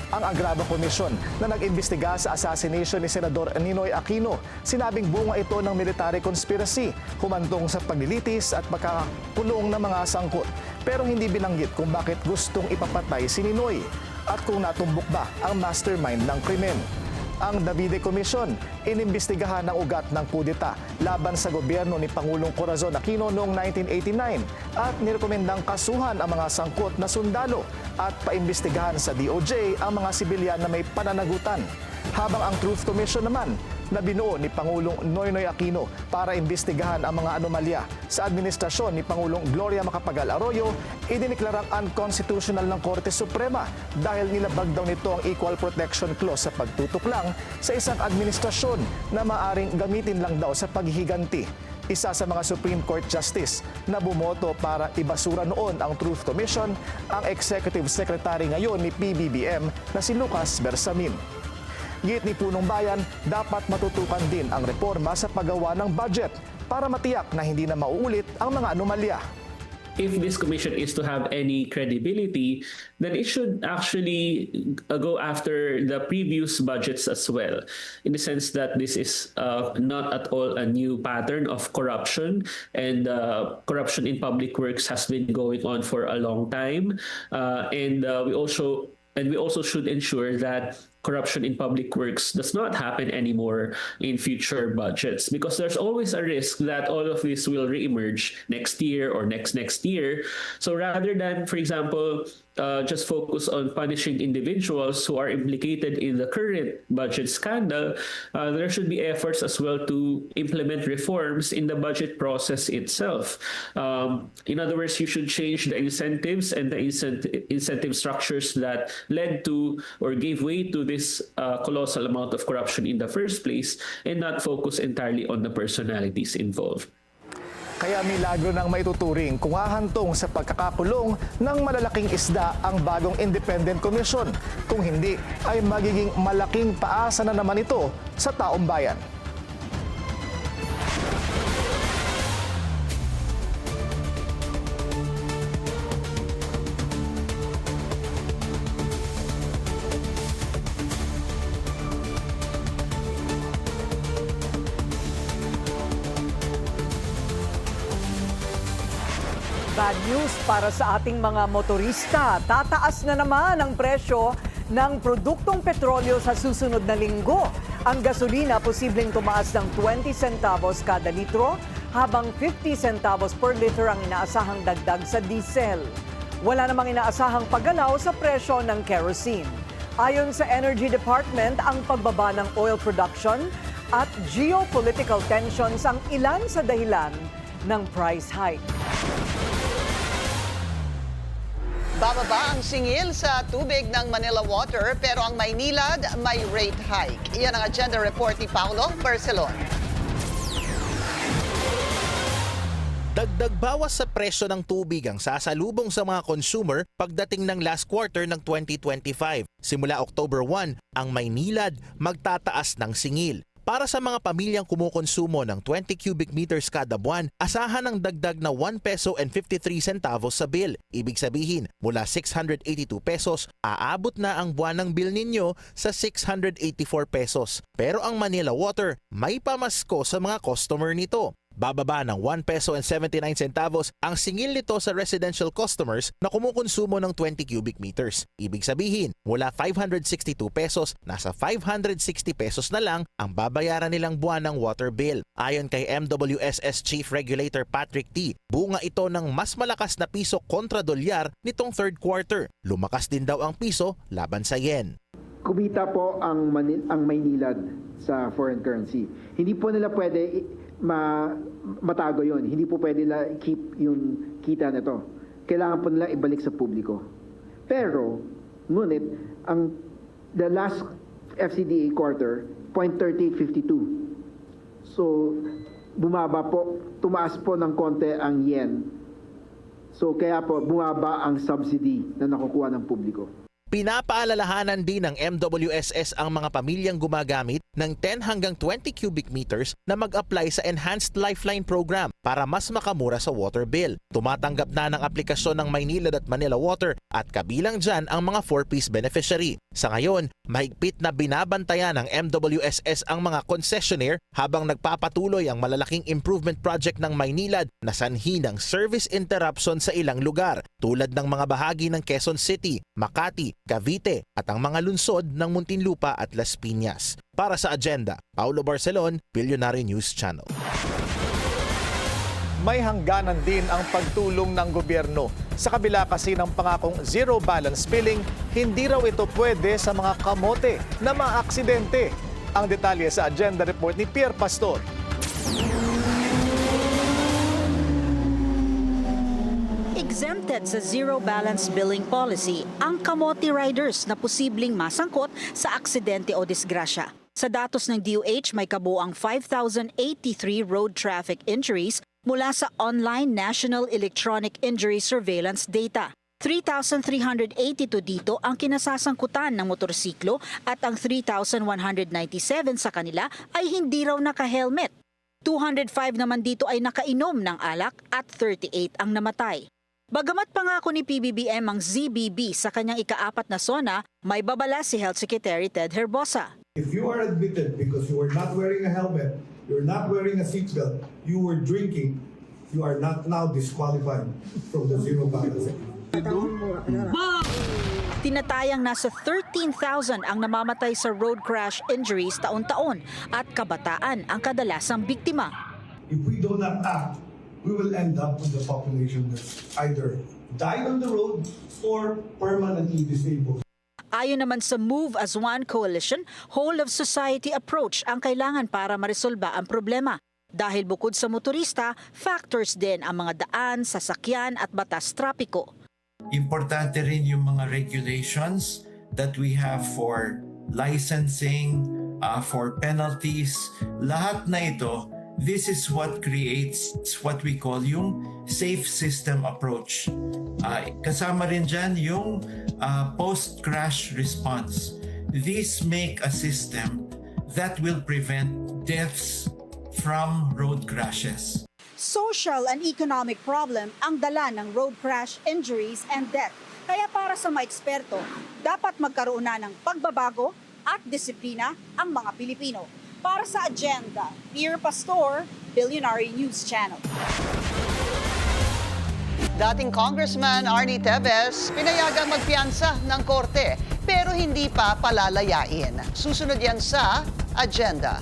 Ang Agrava Commission na nag-imbestiga sa assassination ni Senador Ninoy Aquino, sinabing bunga ito ng military conspiracy, humantong sa paglilitis at pagkakulong ng mga sangkot. Pero hindi binanggit kung bakit gustong ipapatay si Ninoy at kung natumbok ba ang mastermind ng krimen. Ang Davide Commission, inimbestigahan ng ugat ng kudeta laban sa gobyerno ni Pangulong Corazon Aquino noong 1989 at nirekomendang kasuhan ang mga sangkot na sundalo at paimbestigahan sa DOJ ang mga sibilyan na may pananagutan. Habang ang Truth Commission naman na binuo ni Pangulong Noynoy Aquino para imbestigahan ang mga anomalya sa administrasyon ni Pangulong Gloria Macapagal Arroyo, idiniklarang unconstitutional ng Korte Suprema dahil nilabag daw nito ang Equal Protection Clause sa pagtutok lang sa isang administrasyon na maaring gamitin lang daw sa paghihiganti. Isa sa mga Supreme Court Justice na bumoto para ibasura noon ang Truth Commission, ang Executive Secretary ngayon ni PBBM na si Lucas Bersamin. Git ni Punong Bayan, dapat matutukan din ang reforma sa paggawa ng budget para matiyak na hindi na mauulit ang mga anomalya. If this commission is to have any credibility, then it should actually go after the previous budgets as well, in the sense that this is not at all a new pattern of corruption, and corruption in public works has been going on for a long time, and we also should ensure that corruption in public works does not happen anymore in future budgets, because there's always a risk that all of this will reemerge next year or next year. So rather than, for example, just focus on punishing individuals who are implicated in the current budget scandal, there should be efforts as well to implement reforms in the budget process itself. In other words, you should change the incentives and the incentive structures that led to or gave way to this colossal amount of corruption in the first place, and not focus entirely on the personalities involved. Kaya milagro nang maituturing kung hahantong sa pagkakakulong ng malalaking isda ang bagong Independent Commission. Kung hindi, ay magiging malaking paasa na naman ito sa taong bayan. Bad news para sa ating mga motorista. Tataas na naman ang presyo ng produktong petrolyo sa susunod na linggo. Ang gasolina posibleng tumaas ng 20 centavos kada litro, habang 50 centavos per liter ang inaasahang dagdag sa diesel. Wala namang inaasahang paggalaw sa presyo ng kerosene. Ayon sa Energy Department, ang pagbaba ng oil production at geopolitical tensions ang ilan sa dahilan ng price hike. Bababa ang singil sa tubig ng Manila Water, pero ang Maynilad may rate hike. Iyan ang agenda report ni Paolo Barcelon. Dagdag bawas sa presyo ng tubig ang sasalubong sa mga consumer pagdating ng last quarter ng 2025. Simula October 1, ang Maynilad magtataas ng singil. Para sa mga pamilyang kumukonsumo ng 20 cubic meters kada buwan, asahan ng dagdag na 1 peso and 53 centavos sa bill. Ibig sabihin, mula 682 pesos, aabot na ang buwanang bill ninyo sa 684 pesos. Pero ang Manila Water may pamasko sa mga customer nito. Bababa ng 1 peso and 79 centavos ang singil nito sa residential customers na kumukonsumo ng 20 cubic meters. Ibig sabihin, mula 562 pesos, nasa 560 pesos na lang ang babayaran nilang buwan ng water bill. Ayon kay MWSS Chief Regulator Patrick T, bunga ito ng mas malakas na piso kontra dolyar nitong third quarter. Lumakas din daw ang piso laban sa yen. Kumita po ang Maynilad sa foreign currency. Hindi po nila pwede matago yun. Hindi po pwede nila keep yung kita nito. Kailangan po nila ibalik sa publiko. Pero, ngunit, the last FCDA quarter, 0.3852. So, bumaba po, tumaas po ng konti ang yen. So, kaya po, bumaba ang subsidy na nakukuha ng publiko. Pinapaalalahanan din ng MWSS ang mga pamilyang gumagamit ng 10 hanggang 20 cubic meters na mag-apply sa Enhanced Lifeline Program para mas makamura sa water bill. Tumatanggap na ng aplikasyon ng Maynilad at Manila Water at kabilang dyan ang mga 4-piece beneficiary. Sa ngayon, mahigpit na binabantayan ng MWSS ang mga concessionaire habang nagpapatuloy ang malalaking improvement project ng Maynilad na sanhi ng service interruption sa ilang lugar tulad ng mga bahagi ng Quezon City, Makati, Cavite at ang mga lungsod ng Muntinlupa at Las Piñas. Para sa Agenda, Paulo Barcelon, Billionaire News Channel. May hangganan din ang pagtulong ng gobyerno. Sa kabila kasi ng pangakong zero balance billing, hindi raw ito pwede sa mga kamote na maaksidente. Ang detalye sa Agenda Report ni Pierre Pastor. Exempted sa zero balance billing policy ang kamote riders na posibleng masangkot sa aksidente o disgrasya. Sa datos ng DOH, may kabuang 5,083 road traffic injuries mula sa online National Electronic Injury Surveillance data. 3,382 dito ang kinasasangkutan ng motorsiklo at ang 3,197 sa kanila ay hindi raw naka-helmet. 205 naman dito ay nakainom ng alak at 38 ang namatay. Bagamat pangako ni PBBM ang ZBB sa kanyang ika-4 na SONA, may babala si Health Secretary Ted Herbosa. If you are admitted because you were not wearing a helmet, you're not wearing a seatbelt, you were drinking, you are not now disqualified from the zero balance. Tinatayang nasa 13,000 ang namamatay sa road crash injuries taon-taon at kabataan ang kadalasang biktima. If we do not act, we will end up with a population that's either died on the road or permanently disabled. Ayon naman sa Move as One Coalition, whole-of-society approach ang kailangan para maresolba ang problema. Dahil bukod sa motorista, factors din ang mga daan, sasakyan at batas trapiko. Importante rin yung mga regulations that we have for licensing, for penalties. Lahat na ito, this is what creates what we call yung safe system approach. Kasama rin dyan yung post-crash response. These make a system that will prevent deaths from road crashes. Social and economic problem ang dala ng road crash injuries and death. Kaya para sa mga eksperto, dapat magkaroon na ng pagbabago at disiplina ang mga Pilipino. Para sa Agenda, Pierre Pastor, Billionaire News Channel. Dating Congressman Arnie Teves, pinayagang magpiyansa ng korte pero hindi pa palalayain. Susunod yan sa Agenda.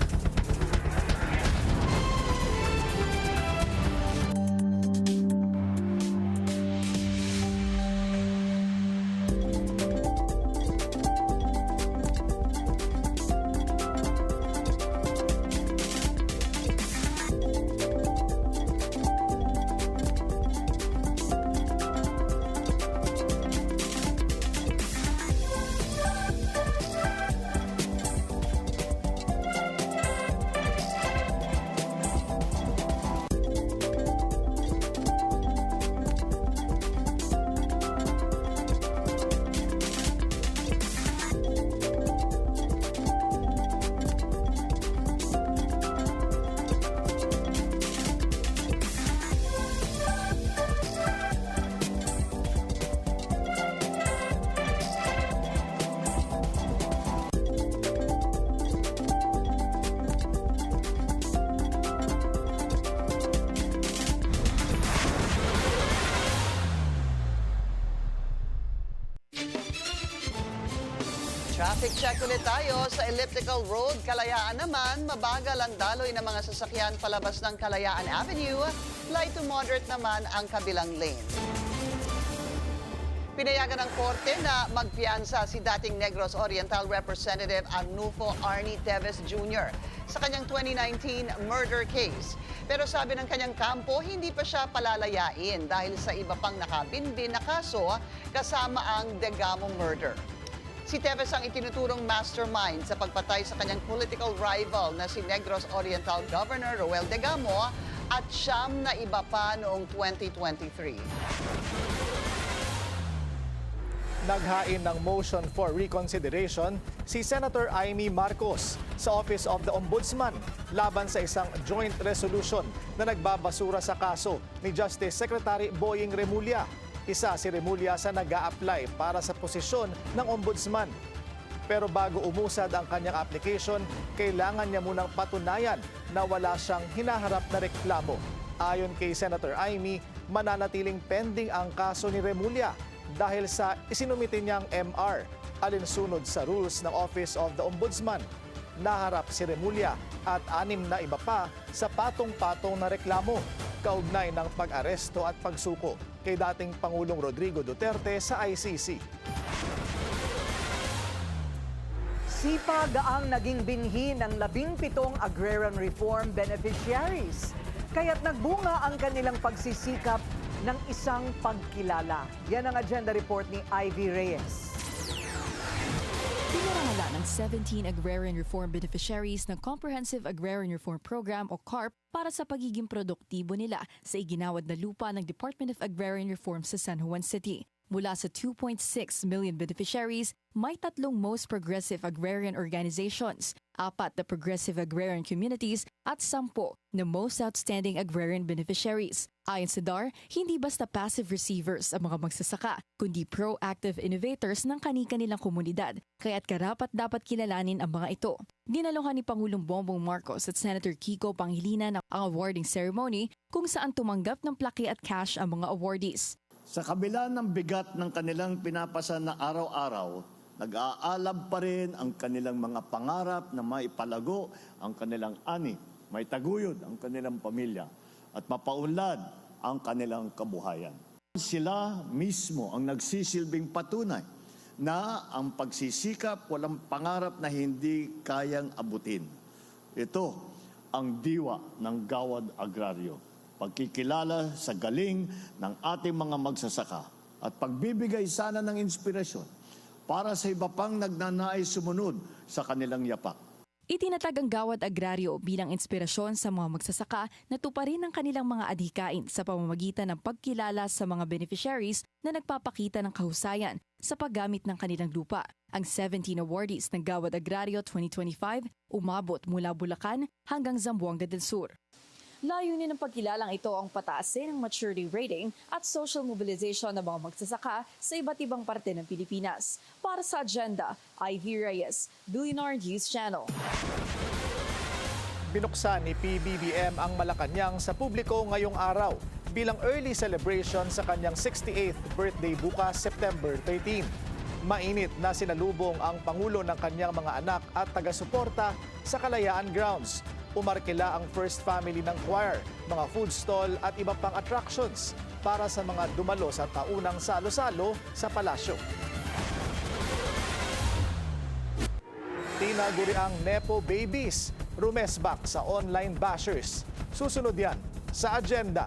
Traffic check ulit tayo sa Elliptical Road. Kalayaan naman, mabagal ang daloy ng mga sasakyan palabas ng Kalayaan Avenue. Light to moderate naman ang kabilang lane. Pinayagan ng korte na magpiyansa si dating Negros Oriental Representative Arnulfo Arnie Teves Jr. sa kanyang 2019 murder case. Pero sabi ng kanyang kampo, hindi pa siya palalayain dahil sa iba pang nakabinbin na kaso kasama ang Degamo murder. Si Teves ang itinuturong mastermind sa pagpatay sa kanyang political rival na si Negros Oriental Governor Roel Degamo at siyam na iba pa noong 2023. Naghain ng motion for reconsideration si Senator Amy Marcos sa Office of the Ombudsman laban sa isang joint resolution na nagbabasura sa kaso ni Justice Secretary Boying Remulla. Isa si Remulla sa nag-a-apply para sa posisyon ng Ombudsman. Pero bago umusad ang kanyang application, kailangan niya munang patunayan na wala siyang hinaharap na reklamo. Ayon kay Senator Amy, mananatiling pending ang kaso ni Remulla dahil sa isinumite niyang MR alinsunod sa rules ng Office of the Ombudsman. Naharap si Remulla at 6 na iba pa sa patong-patong na reklamo kaugnay ng pag-aresto at pagsuko kay dating Pangulong Rodrigo Duterte sa ICC. Sipag ang naging binhi ng 17 agrarian reform beneficiaries. Kaya't nagbunga ang kanilang pagsisikap ng isang pagkilala. Yan ang agenda report ni Ivy Reyes. Pinarahala ng 17 agrarian reform beneficiaries ng Comprehensive Agrarian Reform Program o CARP para sa pagiging produktibo nila sa iginawad na lupa ng Department of Agrarian Reform sa San Juan City. Mula sa 2.6 million beneficiaries, may 3 most progressive agrarian organizations, 4 na progressive agrarian communities at 10 na most outstanding agrarian beneficiaries. Ayon sa DAR, hindi basta passive receivers ang mga magsasaka, kundi proactive innovators ng kani-kanilang komunidad, kaya't karapat-dapat kilalanin ang mga ito. Dinaluhan ni Pangulong Bongbong Marcos at Senator Kiko Pangilinan ang awarding ceremony kung saan tumanggap ng plaque at cash ang mga awardees. Sa kabila ng bigat ng kanilang pinapasa na araw-araw, nag-aalab pa rin ang kanilang mga pangarap na maipalago ang kanilang ani, may taguyod ang kanilang pamilya, at mapaunlad ang kanilang kabuhayan. Sila mismo ang nagsisilbing patunay na ang pagsisikap walang pangarap na hindi kayang abutin. Ito ang diwa ng Gawad Agraryo. Pagkikilala sa galing ng ating mga magsasaka at pagbibigay sana ng inspirasyon para sa iba pang nagnanais sumunod sa kanilang yapak. Itinatag ang Gawad Agraryo bilang inspirasyon sa mga magsasaka na tuparin ang kanilang mga adhikain sa pamamagitan ng pagkilala sa mga beneficiaries na nagpapakita ng kahusayan sa paggamit ng kanilang lupa. Ang 17 awardees ng Gawad Agraryo 2025 umabot mula Bulacan hanggang Zamboanga del Sur. Layunin ng pagkilalang ito ang pataasin ang maturity rating at social mobilization ng mga magsasaka sa iba't ibang parte ng Pilipinas. Para sa agenda, Ivy Reyes, Billionaire News Channel. Binuksan ni PBBM ang Malacanang sa publiko ngayong araw bilang early celebration sa kanyang 68th birthday bukas September 13. Mainit na sinalubong ang Pangulo ng kanyang mga anak at taga-suporta sa Kalayaan Grounds. Umarkila ang first family ng choir, mga food stall at iba pang attractions para sa mga dumalo sa taunang salo-salo sa palasyo. Tinaguri ang Nepo Babies, rumesbak sa online bashers. Susunod yan sa agenda.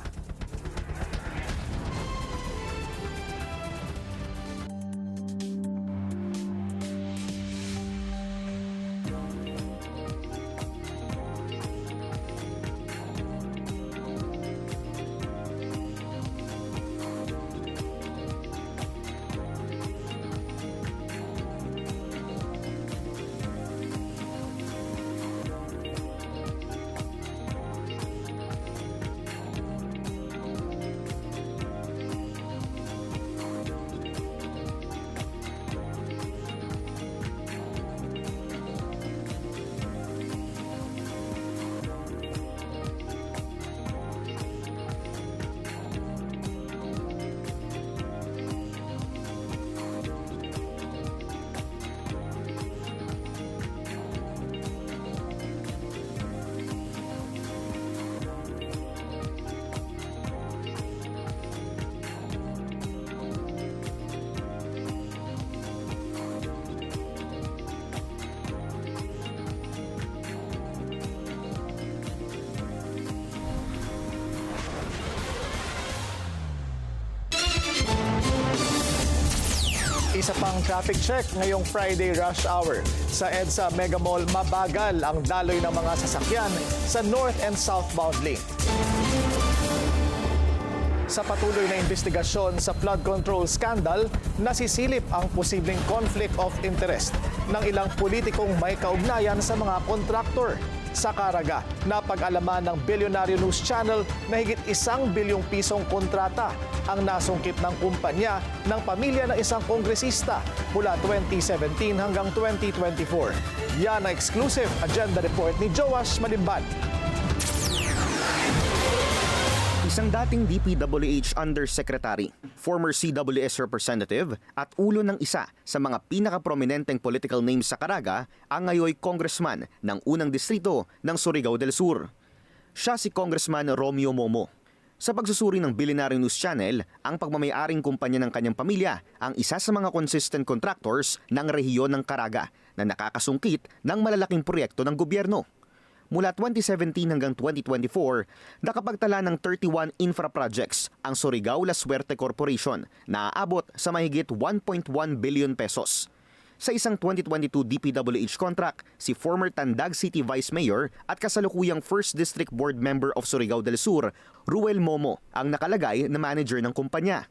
Isa pang traffic check ngayong Friday rush hour. Sa EDSA Mega Mall, mabagal ang daloy ng mga sasakyan sa north and southbound lane. Sa patuloy na investigasyon sa flood control scandal, nasisilip ang posibleng conflict of interest ng ilang politikong may kaugnayan sa mga kontraktor. Sa Caraga, napag-alaman ng Billionaire News Channel na higit 1 bilyong pisong kontrata ang nasungkit ng kumpanya ng pamilya ng isang kongresista mula 2017 hanggang 2024. Yan ang exclusive agenda report ni Joash Malimban. Isang dating DPWH Undersecretary, former CWS representative at ulo ng isa sa mga pinaka-prominenteng political names sa Caraga ang ngayoy congressman ng unang distrito ng Surigao del Sur. Siya si Congressman Romeo Momo. Sa pagsusuri ng Billionaire News Channel, ang pagmamayaring kumpanya ng kanyang pamilya ang isa sa mga consistent contractors ng rehiyon ng Caraga na nakakasungkit ng malalaking proyekto ng gobyerno. Mula 2017 hanggang 2024, nakapagtala ng 31 infra projects ang Surigao La Suerte Corporation na aabot sa mahigit 1.1 billion pesos. Sa isang 2022 DPWH contract, si former Tandag City Vice Mayor at kasalukuyang 1st District Board Member of Surigao del Sur, Ruel Momo, ang nakalagay na manager ng kumpanya.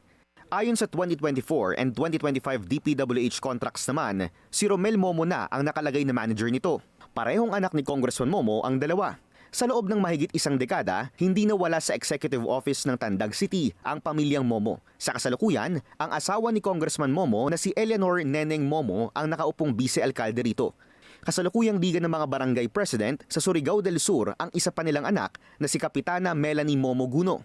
Ayon sa 2024 and 2025 DPWH contracts naman, si Romel Momo na ang nakalagay na manager nito. Parehong anak ni Congressman Momo ang dalawa. Sa loob ng mahigit isang dekada, hindi nawala sa executive office ng Tandag City ang pamilyang Momo. Sa kasalukuyan, ang asawa ni Congressman Momo na si Eleanor Neneng Momo ang nakaupong vice-alkalde rito. Kasalukuyang liga ng mga barangay president sa Surigao del Sur ang isa pa nilang anak na si Kapitana Melanie Momo Guno.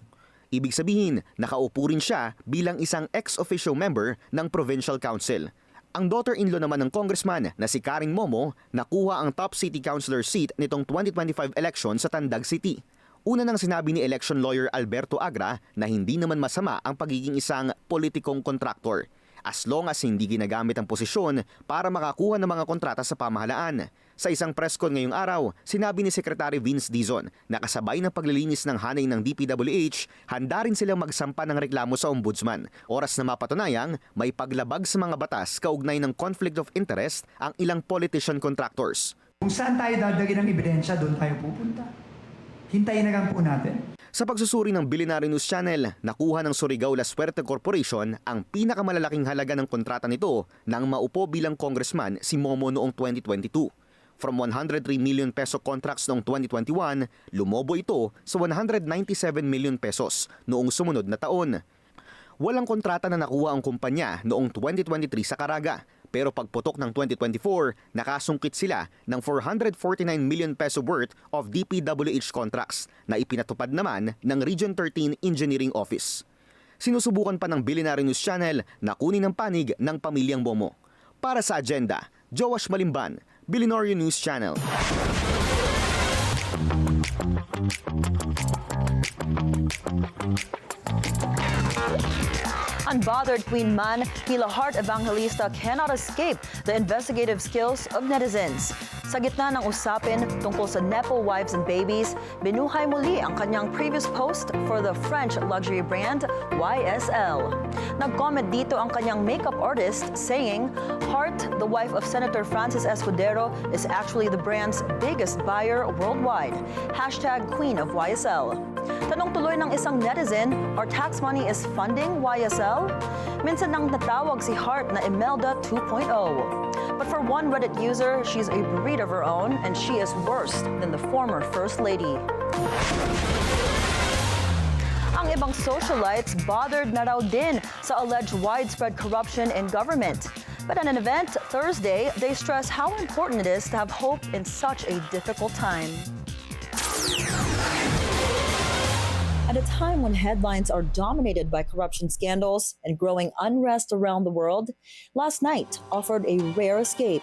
Ibig sabihin, nakaupo rin siya bilang isang ex-officio member ng Provincial Council. Ang daughter-in-law naman ng congressman na si Karing Momo nakuha ang top city councilor seat nitong 2025 election sa Tandag City. Una nang sinabi ni election lawyer Alberto Agra na hindi naman masama ang pagiging isang politikong kontraktor as long as hindi ginagamit ang posisyon para makakuha ng mga kontrata sa pamahalaan. Sa isang press con ngayong araw, sinabi ni Secretary Vince Dizon na kasabay ng paglilinis ng hanay ng DPWH, handa rin silang magsampa ng reklamo sa ombudsman. Oras na mapatunayang may paglabag sa mga batas kaugnay ng conflict of interest ang ilang politician contractors. Kung saan tayo dadagin ng ebidensya, doon tayo pupunta. Hintayin na lang po natin. Sa pagsusuri ng Billionaire News Channel, nakuha ng Surigao La Suerte Corporation ang pinakamalalaking halaga ng kontrata nito nang maupo bilang congressman si Momo noong 2022. From 103 million peso contracts noong 2021, lumobo ito sa 197 million pesos noong sumunod na taon. Walang kontrata na nakuha ang kumpanya noong 2023 sa Caraga, pero pagputok ng 2024, nakasungkit sila ng 449 million peso worth of DPWH contracts na ipinatupad naman ng Region 13 Engineering Office. Sinusubukan pa ng Billionaire News Channel na kunin ang panig ng pamilyang Momo. Para sa agenda, Joash Malimban, Billionaire News Channel. Unbothered Queen man, Hila Heart Evangelista cannot escape the investigative skills of netizens. Sa gitna ng usapin tungkol sa Nepo wives and babies, binuhay muli ang kanyang previous post for the French luxury brand YSL. Nag-comment dito ang kanyang makeup artist saying, Heart, the wife of Senator Francis Escudero, is actually the brand's biggest buyer worldwide. #Queen of YSL. Tanong tuloy ng isang netizen, our tax money is funding YSL? Minsan nang natawag si Heart na Imelda 2.0. But for one Reddit user, she's a breed of her own and she is worse than the former First Lady. Ang ibang socialites bothered na raw din sa alleged widespread corruption in government. But at an event Thursday, they stress how important it is to have hope in such a difficult time. At a time when headlines are dominated by corruption scandals and growing unrest around the world, last night offered a rare escape.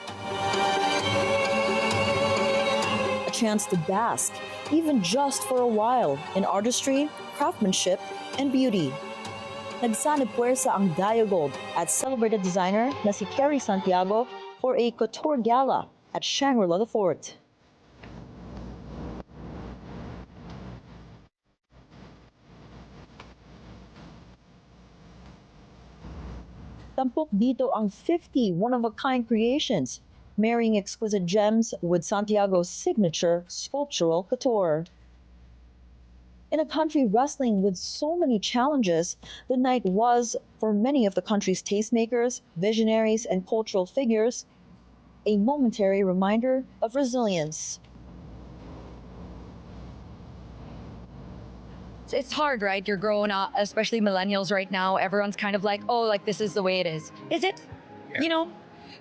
A chance to bask, even just for a while, in artistry, craftsmanship, and beauty. Nagsanib puwersa ang Diagold at celebrated designer na si Kerry Santiago for a couture gala at Shangri-La The Fort. Tampok dito ang 50 one-of-a-kind creations, marrying exquisite gems with Santiago's signature sculptural couture. In a country wrestling with so many challenges, the night was, for many of the country's tastemakers, visionaries, and cultural figures, a momentary reminder of resilience. It's hard, right? You're growing up, especially millennials right now. Everyone's kind of like, oh, like this is the way it is. Is it? Yeah. You know?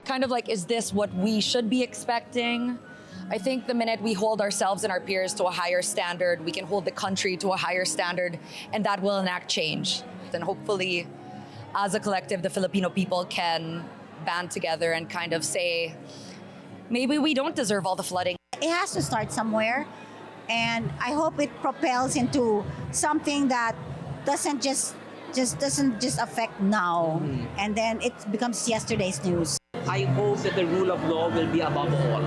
Kind of like, is this what we should be expecting? I think the minute we hold ourselves and our peers to a higher standard, we can hold the country to a higher standard, and that will enact change. And hopefully, as a collective, the Filipino people can band together and kind of say, maybe we don't deserve all the flooding. It has to start somewhere. And I hope it propels into something that doesn't just affect now, and then it becomes yesterday's news. I hope that the rule of law will be above all,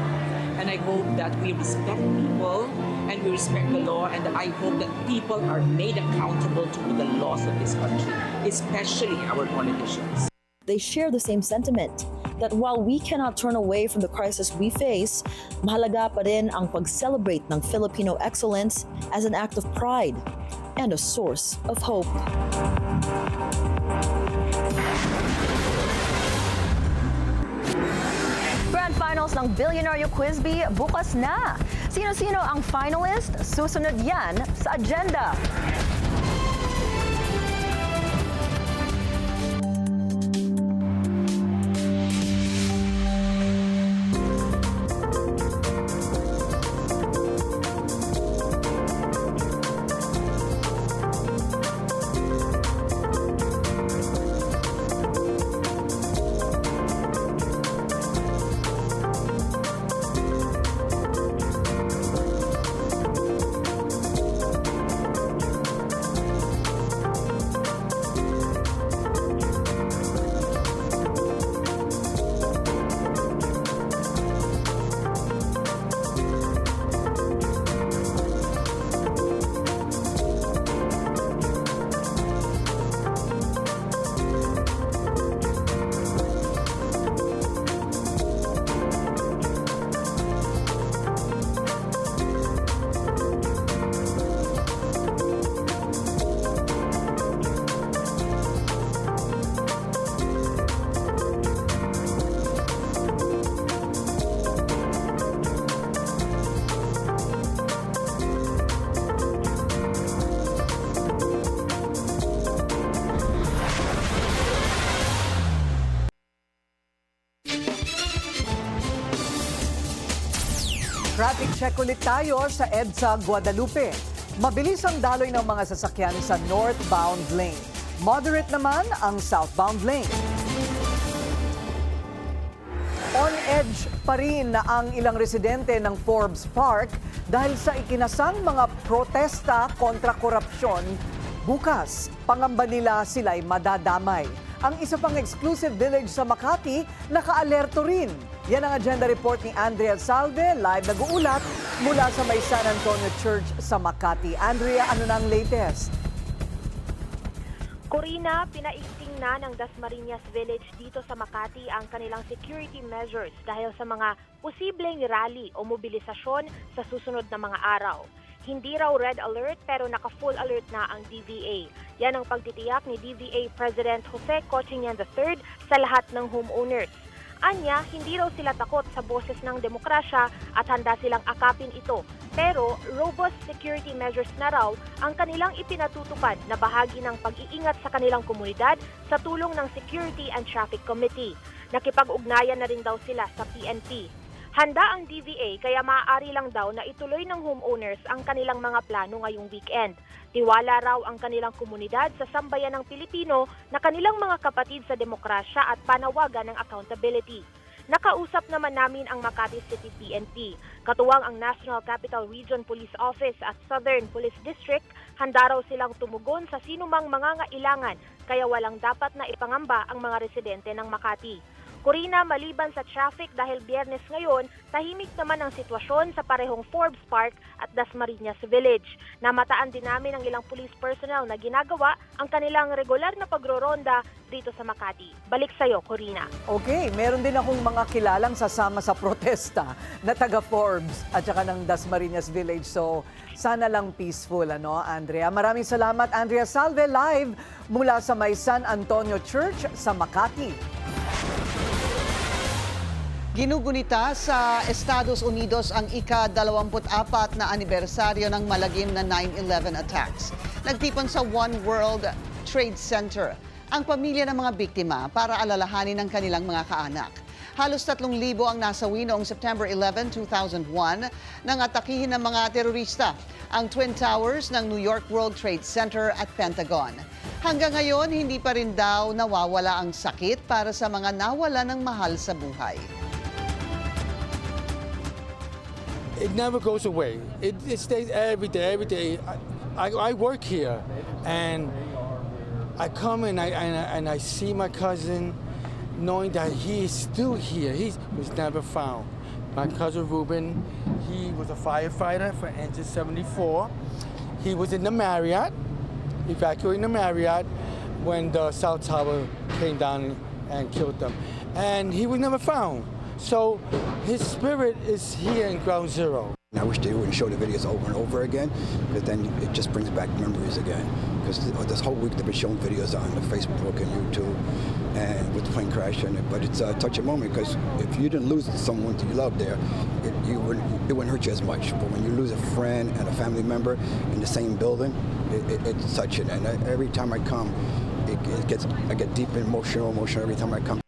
and I hope that we respect people and we respect the law, and I hope that people are made accountable to the laws of this country, especially our politicians. They share the same sentiment that while we cannot turn away from the crisis we face, mahalaga pa rin ang pag-celebrate ng Filipino excellence as an act of pride and a source of hope. Grand Finals ng Billionaire Quiz Bee bukas na. Sino-sino ang finalist? Susunod yan sa agenda. Traffic check ulit tayo sa EDSA Guadalupe. Mabilis ang daloy ng mga sasakyan sa northbound lane. Moderate naman ang southbound lane. On edge pa rin na ang ilang residente ng Forbes Park dahil sa ikinasang mga protesta kontra korupsyon. Bukas, pangamba nila sila'y madadamay. Ang isa pang exclusive village sa Makati, naka-alerto rin. Yan ang agenda report ni Andrea Salve, live nag-uulat mula sa may San Antonio Church sa Makati. Andrea, ano na ang latest? Corina, pinaigting na ng Dasmariñas Village dito sa Makati ang kanilang security measures dahil sa mga posibleng rally o mobilisasyon sa susunod na mga araw. Hindi raw red alert pero naka-full alert na ang DVA. Yan ang pagtitiyak ni DVA President Jose Cochinyan III sa lahat ng homeowners. Anya, hindi raw sila takot sa boses ng demokrasya at handa silang akapin ito. Pero robust security measures na raw ang kanilang ipinatutupad na bahagi ng pag-iingat sa kanilang komunidad sa tulong ng Security and Traffic Committee. Nakipag-ugnayan na rin daw sila sa PNP. Handa ang DVA kaya maaari lang daw na ituloy ng homeowners ang kanilang mga plano ngayong weekend. Tiwala raw ang kanilang komunidad sa sambayan ng Pilipino na kanilang mga kapatid sa demokrasya at panawagan ng accountability. Nakausap naman namin ang Makati City PNP. Katuwang ang National Capital Region Police Office at Southern Police District, handa raw silang tumugon sa sinumang mangangailangan kaya walang dapat na ipangamba ang mga residente ng Makati. Corina, maliban sa traffic dahil Biyernes ngayon, tahimik naman ang sitwasyon sa parehong Forbes Park at Dasmariñas Village. Namataan din namin ang ilang police personnel na ginagawa ang kanilang regular na pagroronda dito sa Makati. Balik sa'yo, Corina. Okay, meron din akong mga kilalang sasama sa protesta na taga Forbes at saka ng Dasmariñas Village. So, sana lang peaceful, Andrea? Maraming salamat, Andrea Salve, live mula sa may San Antonio Church sa Makati. Ginugunita sa Estados Unidos ang ika-24 na anibersaryo ng malagim na 9/11 attacks. Nagtipon sa One World Trade Center ang pamilya ng mga biktima para alalahanin ang kanilang mga kaanak. Halos 3,000 ang nasawi noong September 11, 2001 nang atakihin ng mga terorista ang Twin Towers ng New York World Trade Center at Pentagon. Hanggang ngayon, hindi pa rin daw nawawala ang sakit para sa mga nawala ng mahal sa buhay. It never goes away. It stays every day, every day. I work here, and I come and I see my cousin, knowing that he is still here. He was never found. My cousin Ruben, he was a firefighter for Engine 74. He was in the Marriott, evacuating the Marriott, when the South Tower came down and killed them. And he was never found. So his spirit is here in Ground Zero. I wish they wouldn't show the videos over and over again, because then it just brings back memories again. Because this whole week they've been showing videos on the Facebook and YouTube, and with the plane crash in it. But it's a touching moment, because if you didn't lose someone that you love there, it wouldn't hurt you as much. But when you lose a friend and a family member in the same building, it's touching. And every time I come, I get deep and emotional every time I come.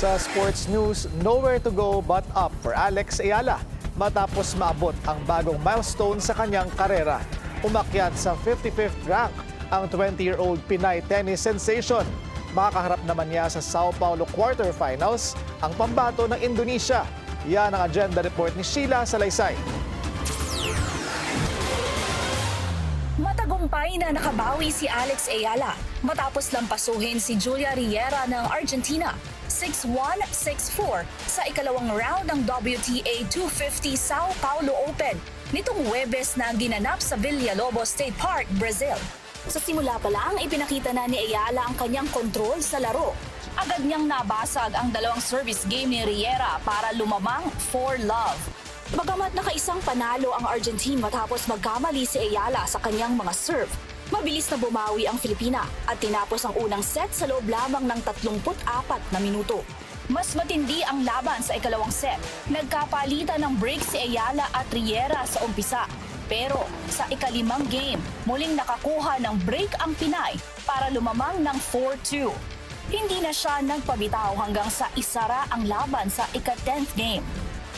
Sa sports news, nowhere to go but up for Alex Ayala matapos maabot ang bagong milestone sa kanyang karera. Umakyat sa 55th rank ang 20-year-old Pinay tennis sensation. Makakaharap naman niya sa Sao Paulo quarterfinals ang pambato ng Indonesia. Yan ang agenda report ni Sheila Salaysay. Matagumpay na nakabawi si Alex Ayala matapos lampasuhin si Julia Riera ng Argentina 6-1, 6-4 sa ikalawang round ng WTA 250 Sao Paulo Open nitong Huwebes na ginanap sa Villalobos State Park, Brazil. Sa simula pa lang, ipinakita na ni Ayala ang kanyang kontrol sa laro. Agad niyang nabasag ang dalawang service game ni Riera para lumamang 4-love. Bagamat nakaisang panalo ang Argentine matapos magkamali si Ayala sa kanyang mga serve, mabilis na bumawi ang Filipina at tinapos ang unang set sa loob lamang ng 34 na minuto. Mas matindi ang laban sa ikalawang set. Nagkapalitan ng break si Ayala at Riera sa umpisa. Pero sa ikalimang game, muling nakakuha ng break ang Pinay para lumamang ng 4-2. Hindi na siya nagpabitaw hanggang sa isara ang laban sa ika-10th game.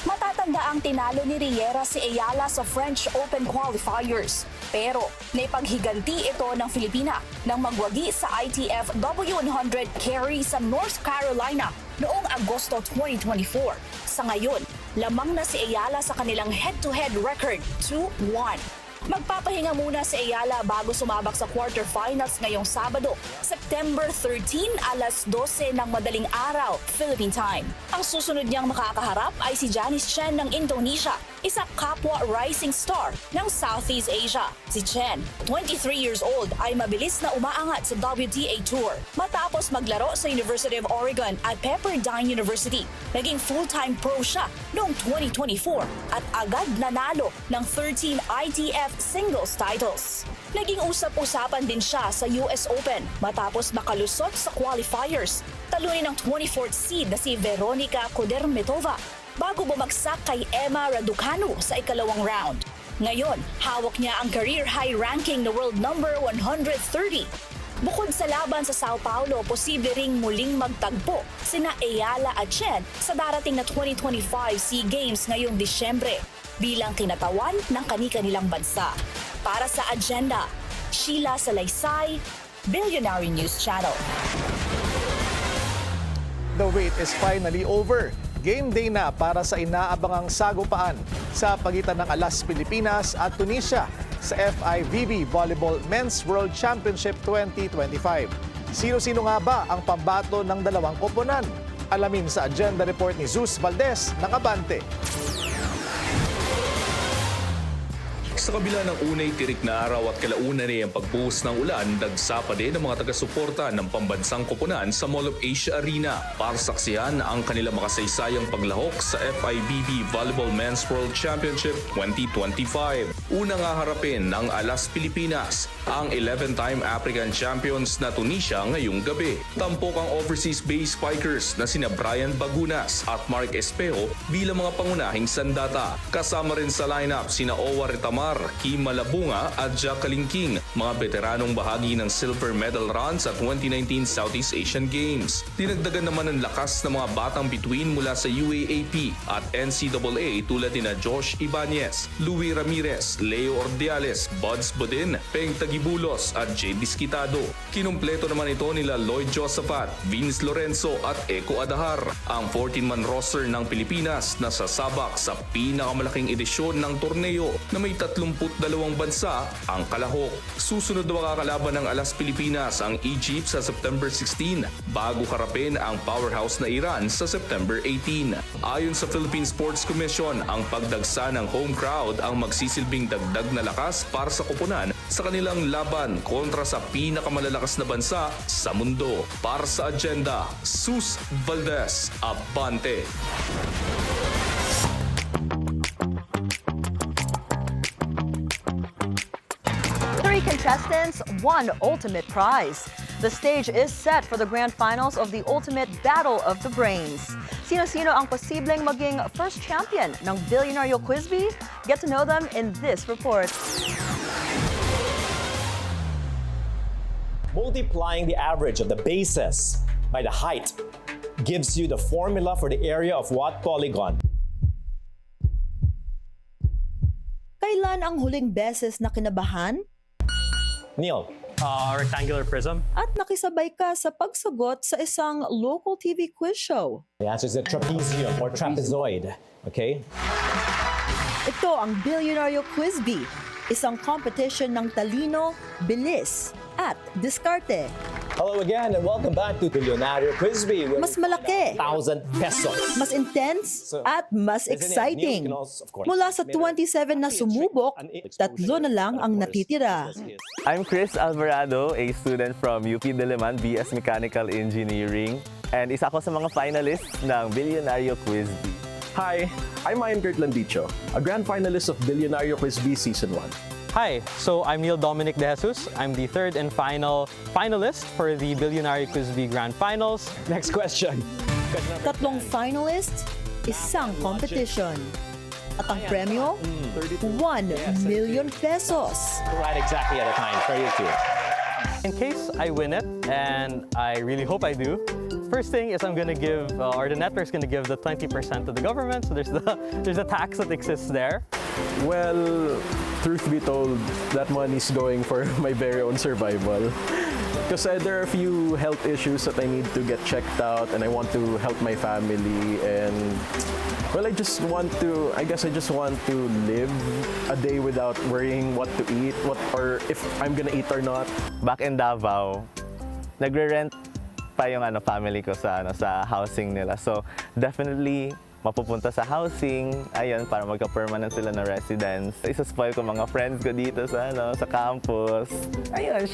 Matatanda ang tinalo ni Riera si Ayala sa French Open qualifiers. Pero naipaghiganti ito ng Filipina nang magwagi sa ITF W100 carry sa North Carolina noong Agosto 2024. Sa ngayon, lamang na si Ayala sa kanilang head-to-head record 2-1. Magpapahinga muna si Ayala bago sumabak sa quarterfinals ngayong Sabado, September 13, alas 12 ng madaling araw, Philippine time. Ang susunod niyang makakaharap ay si Janice Chen ng Indonesia, isa kapwa rising star ng Southeast Asia. Si Chen, 23 years old, ay mabilis na umaangat sa WTA Tour. Matapos maglaro sa University of Oregon at Pepperdine University, naging full-time pro siya noong 2024 at agad nanalo ng 13 ITF singles titles. Naging usap-usapan din siya sa US Open matapos makalusot sa qualifiers. Talunin ng 24th seed na si Veronica Kudermetova bago bumagsak kay Emma Raducanu sa ikalawang round. Ngayon, hawak niya ang career high ranking na world number 130. Bukod sa laban sa Sao Paulo, posible ring muling magtagpo sina Ayala at Chen sa darating na 2025 SEA Games ngayong Disyembre bilang kinatawan ng kani-kanilang bansa. Para sa agenda, Sheila Salaysay, Billionaire News Channel. The wait is finally over. Game day na para sa inaabangang sagupaan sa pagitan ng Alas Pilipinas at Tunisia sa FIVB Volleyball Men's World Championship 2025. Sino-sino nga ba ang pambato ng dalawang koponan? Alamin sa agenda report ni Zeus Valdez ng Abante. Sa kabila ng unay tirik na araw at kalaunan ay ang pagbuhos ng ulan, dagsa pa din ang mga taga-suporta ng pambansang koponan sa Mall of Asia Arena para saksihan ang kanilang makasaysayang paglahok sa FIVB Volleyball Men's World Championship 2025. Unang haharapin ng Alas Pilipinas, ang 11-time African champions na Tunisia ngayong gabi. Tampok ang overseas-based spikers na sina Brian Bagunas at Mark Espejo bilang mga pangunahing sandata. Kasama rin sa lineup sina Owa Retamar, Kim Malabunga at Jacqueline King, mga veteranong bahagi ng silver medal run sa 2019 Southeast Asian Games. Dinagdagan naman ang lakas ng mga batang bituin mula sa UAAP at NCAA tulad nina Josh Ibanez, Louie Ramirez, Leo Ordiales, Buds Bodin, Peng Tagibulos at J. Disquitado. Kinumpleto naman ito nila Lloyd Josaphat, Vince Lorenzo at Eko Adahar, ang 14-man roster ng Pilipinas na sasabak sa pinakamalaking edisyon ng torneo na may 32 bansa ang kalahok. Susunod na makakalaban ng Alas Pilipinas ang Egypt sa September 16 bago harapin ang powerhouse na Iran sa September 18. Ayon sa Philippine Sports Commission, ang pagdagsa ng home crowd ang magsisilbing dagdag na lakas para sa koponan sa kanilang laban kontra sa pinakamalalakas na bansa sa mundo. Para sa agenda, Zeus Valdez, Abante. 3 contestants, 1 ultimate prize. The stage is set for the grand finals of the ultimate battle of the brains. Sino-sino ang posibleng maging first champion ng Billionario Quiz Bee? Get to know them in this report. Multiplying the average of the bases by the height gives you the formula for the area of what polygon? Kailan ang huling beses na kinabahan? Neil. Rectangular prism. At nakisabay ka sa pagsagot sa isang local TV quiz show? The answer is the trapezium or trapezoid. Okay? Ito ang Billionario Quiz Bee, isang competition ng talino, bilis, at diskarte. Hello again and welcome back to Billionario Quiz Bee. Mas malaki, 1,000 pesos. mas intense, at mas exciting. Mula sa 27 na sumubok, 3 na lang ang natitira. I'm Chris Alvarado, a student from UP Diliman, BS Mechanical Engineering. And isa ako sa mga finalists ng Billionario Quiz Bee. Hi, I'm Ian Kirtland Dicho, a grand finalist of Billionario Quiz Bee Season 1. Hi, so I'm Neil Dominic De Jesus. I'm the 3rd and final finalist for the Billionario Quiz Bee Grand Finals. Next question. 3 finalists, isang competition. At ang premyo, 1 million pesos. Right exactly at a time. 32. In case I win it, and I really hope I do, first thing is I'm gonna give, or the network's gonna give the 20% to the government. So there's the tax that exists there. Well, truth be told, that money's going for my very own survival. Because there are a few health issues that I need to get checked out and I want to help my family and well, I just want to live a day without worrying what to eat, or if I'm gonna eat or not. Back in Davao, nagre-rent pa yung family ko sa housing nila. So definitely mapupunta sa housing, ayun, para magka-permanent sila na residence. Isa-spoil ko mga friends ko dito sa campus. Ayun,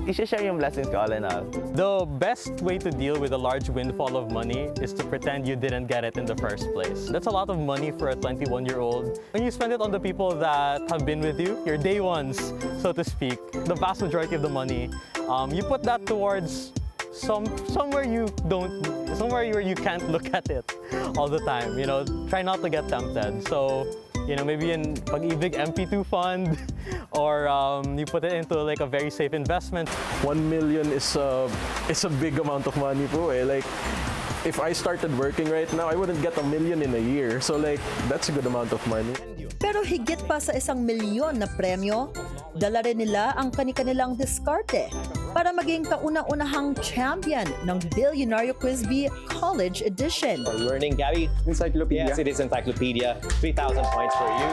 i-share yung blessings ko all in all. The best way to deal with a large windfall of money is to pretend you didn't get it in the first place. That's a lot of money for a 21-year-old. When you spend it on the people that have been with you, your day ones, so to speak, the vast majority of the money, you put that towards somewhere where you can't look at it all the time. You know, try not to get tempted. So, you know, maybe in Pag-ibig MP2 fund, or you put it into like a very safe investment. 1 million is a big amount of money po eh. Like, if I started working right now, I wouldn't get 1 million in a year. So like, that's a good amount of money. Pero higit pa sa 1 milyon na premyo, dala rin nila ang kanilang diskarte. para maging kauna-unahang champion ng Bilyonaryo Quiz Bee College Edition. For learning, Gabby? Encyclopedia. Yes, it is encyclopedia. 3,000 points for you.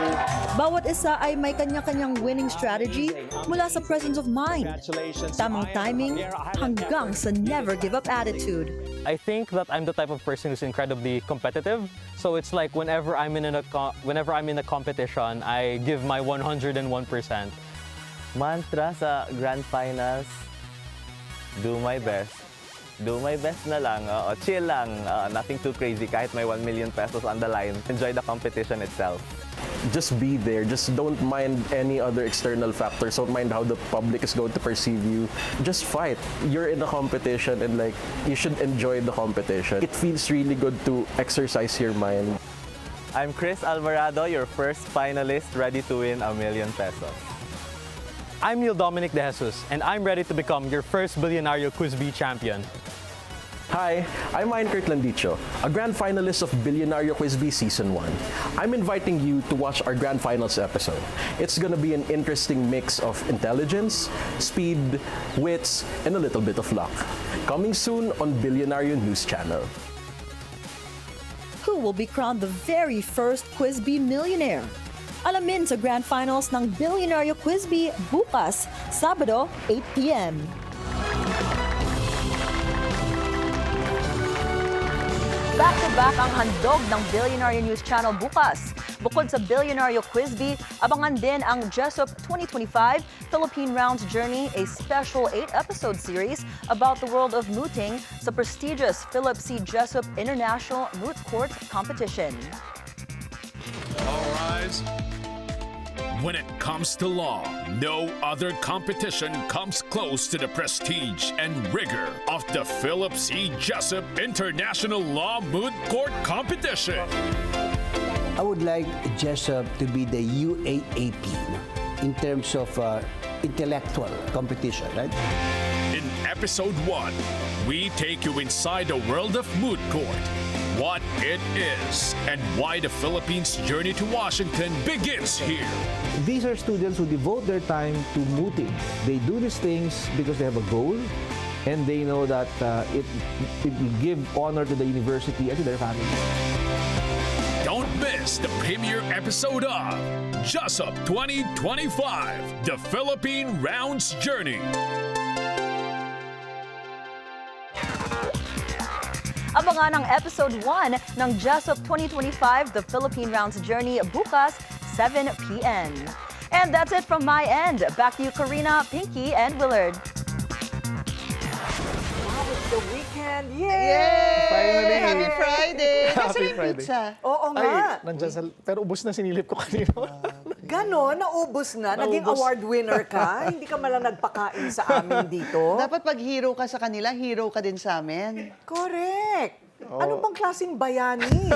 Bawat isa ay may kanya-kanyang winning strategy mula sa presence of mind, tamang timing, hanggang sa never give up attitude. I think that I'm the type of person who's incredibly competitive. So it's like whenever I'm in a competition, I give my 101%. Mantra sa Grand Finals, do my best. Do my best na lang. Chill lang. Nothing too crazy. Kahit may 1 million pesos on the line, enjoy the competition itself. Just be there. Just don't mind any other external factors. Don't mind how the public is going to perceive you. Just fight. You're in a competition and like you should enjoy the competition. It feels really good to exercise your mind. I'm Chris Alvarado, your first finalist ready to win 1 million pesos. I'm Neil Dominic De Jesus, and I'm ready to become your first Bilyonaryo Quiz Bee champion. Hi, I'm Ryan Kurt Landicho, a grand finalist of Bilyonaryo Quiz Bee Season 1. I'm inviting you to watch our grand finals episode. It's gonna be an interesting mix of intelligence, speed, wits, and a little bit of luck. Coming soon on Bilyonaryo News Channel. Who will be crowned the very first Quiz Bee millionaire? Alamin sa grand finals ng Bilyonaryo Quiz Bee bukas, Sabado, 8 p.m. Back-to-back ang handog ng Bilyonaryo News Channel bukas. Bukod sa Bilyonaryo Quiz Bee, abangan din ang Jessup 2025 Philippine Rounds Journey, a special 8-episode series about the world of mooting sa prestigious Philip C. Jessup International Moot Court Competition. All rise. When it comes to law, no other competition comes close to the prestige and rigor of the Philip C. Jessup International Law Moot Court Competition. I would like Jessup to be the UAAP in terms of intellectual competition, right? In episode 1, we take you inside the world of moot court, what it is, and why the Philippines' journey to Washington begins here. These are students who devote their time to mooting. They do these things because they have a goal, and they know that it will give honor to the university and to their family. Don't miss the premiere episode of Jessup 2025, the Philippine Rounds Journey. Abangan ang episode 1 ng Jessup 2025, the Philippine Rounds Journey bukas, 7 p.m. And that's it from my end. Back to you, Karina, Pinky, and Willard. The weekend. Yay! Finally! Happy Friday! Kasi yung Friday. pizza. Oo nga. Nandyan sa... Pero ubos na sinilip ko kanina. Ganon, naubos na. Naging Naubos. award winner ka. Hindi ka malang nagpakain sa amin dito. Dapat pag hero ka sa kanila, hero ka din sa amin. Correct. Ano bang klaseng bayani?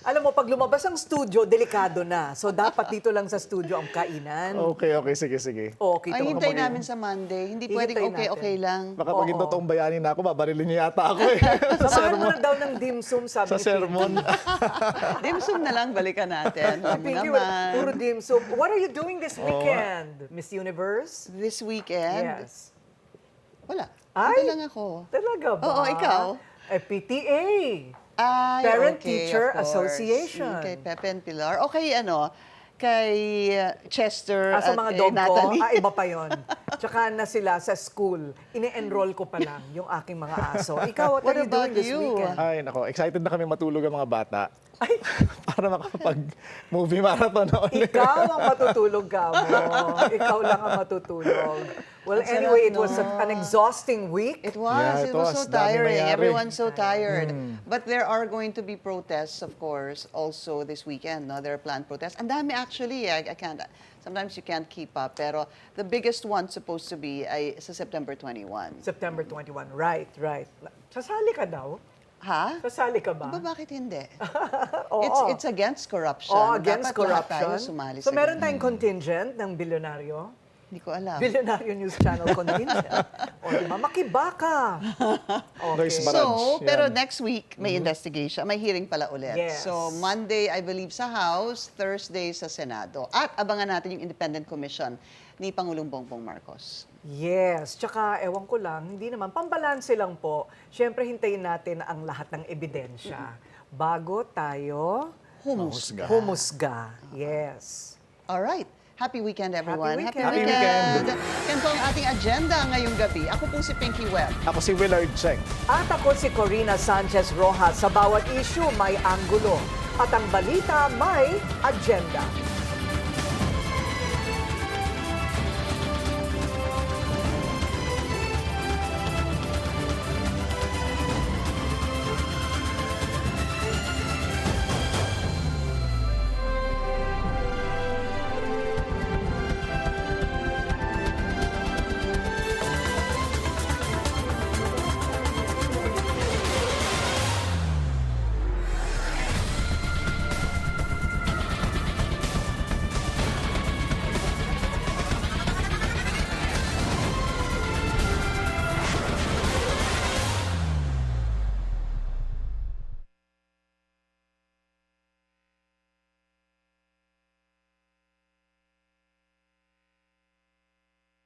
Alam mo, pag lumabas ang studio, delikado na. So, dapat dito lang sa studio ang kainan. Okay, sige. Okay, Ay, hintay namin sa Monday. Hindi pwedeng okay lang. Baka pag totoong bayani na ako, babarilin niya yata ako eh. Samahan mo na daw ng dim sum, sabi Sa sermon. Dim sum na lang, balikan natin. Pinky, puro dim sum. What are you doing this weekend? Miss Universe? This weekend? Yes. Wala. Ay, Dito lang ako. Talaga ba? Oo, ikaw? PTA. Ay, Parent-Teacher of course. Association. Kay Pepe and Pilar. O kay kay Chester Sa at mga kay dog ko? Natalie. Iba pa yon. Tsaka na sila sa school. Ine-enroll ko pa lang yung aking mga aso. Ikaw, what are you doing this weekend? Ay, nako. Excited na kami matulog ang mga bata. Para makapag-movie marathon na ulit. Ikaw ang matutulog ka mo. Ikaw lang ang matutulog. Well, anyway, it was an exhausting week. It was. Yeah, it was so Dami tiring. nangyari. Everyone's so tired. But there are going to be protests, of course, also this weekend. No? There are planned protests. Ang dami actually. I can't. Sometimes you can't keep up. Pero the biggest one supposed to be ay sa September 21. September 21. Right. Sasali ka daw? Ha? Sasali ka ba? Bakit hindi? Oo. It's against corruption. Oh, against Dapat lahat corruption. tayo sumali So sa meron ganun. tayong contingent ng Bilyonaryo? Hindi ko alam. Bilyonaryo News Channel contingent. O, diba? Makibaka. Okay. So, pero next week, may investigation. May hearing pala ulit. Yes. So, Monday, I believe, sa House. Thursday, sa Senado. At abangan natin yung Independent Commission ni Pangulong Bongbong Marcos. Yes, tsaka ewan ko lang, hindi naman, pambalanse lang po. Siyempre, hintayin natin ang lahat ng ebidensya bago tayo humusga. Yes. Alright. Happy weekend, everyone. Happy weekend. Yan po ang ating agenda ngayong gabi. Ako po si Pinky Webb. Ako si Willard Cheng. At ako si Corina Sanchez Rojas. Sa bawat issue, may anggulo. At ang balita, may agenda.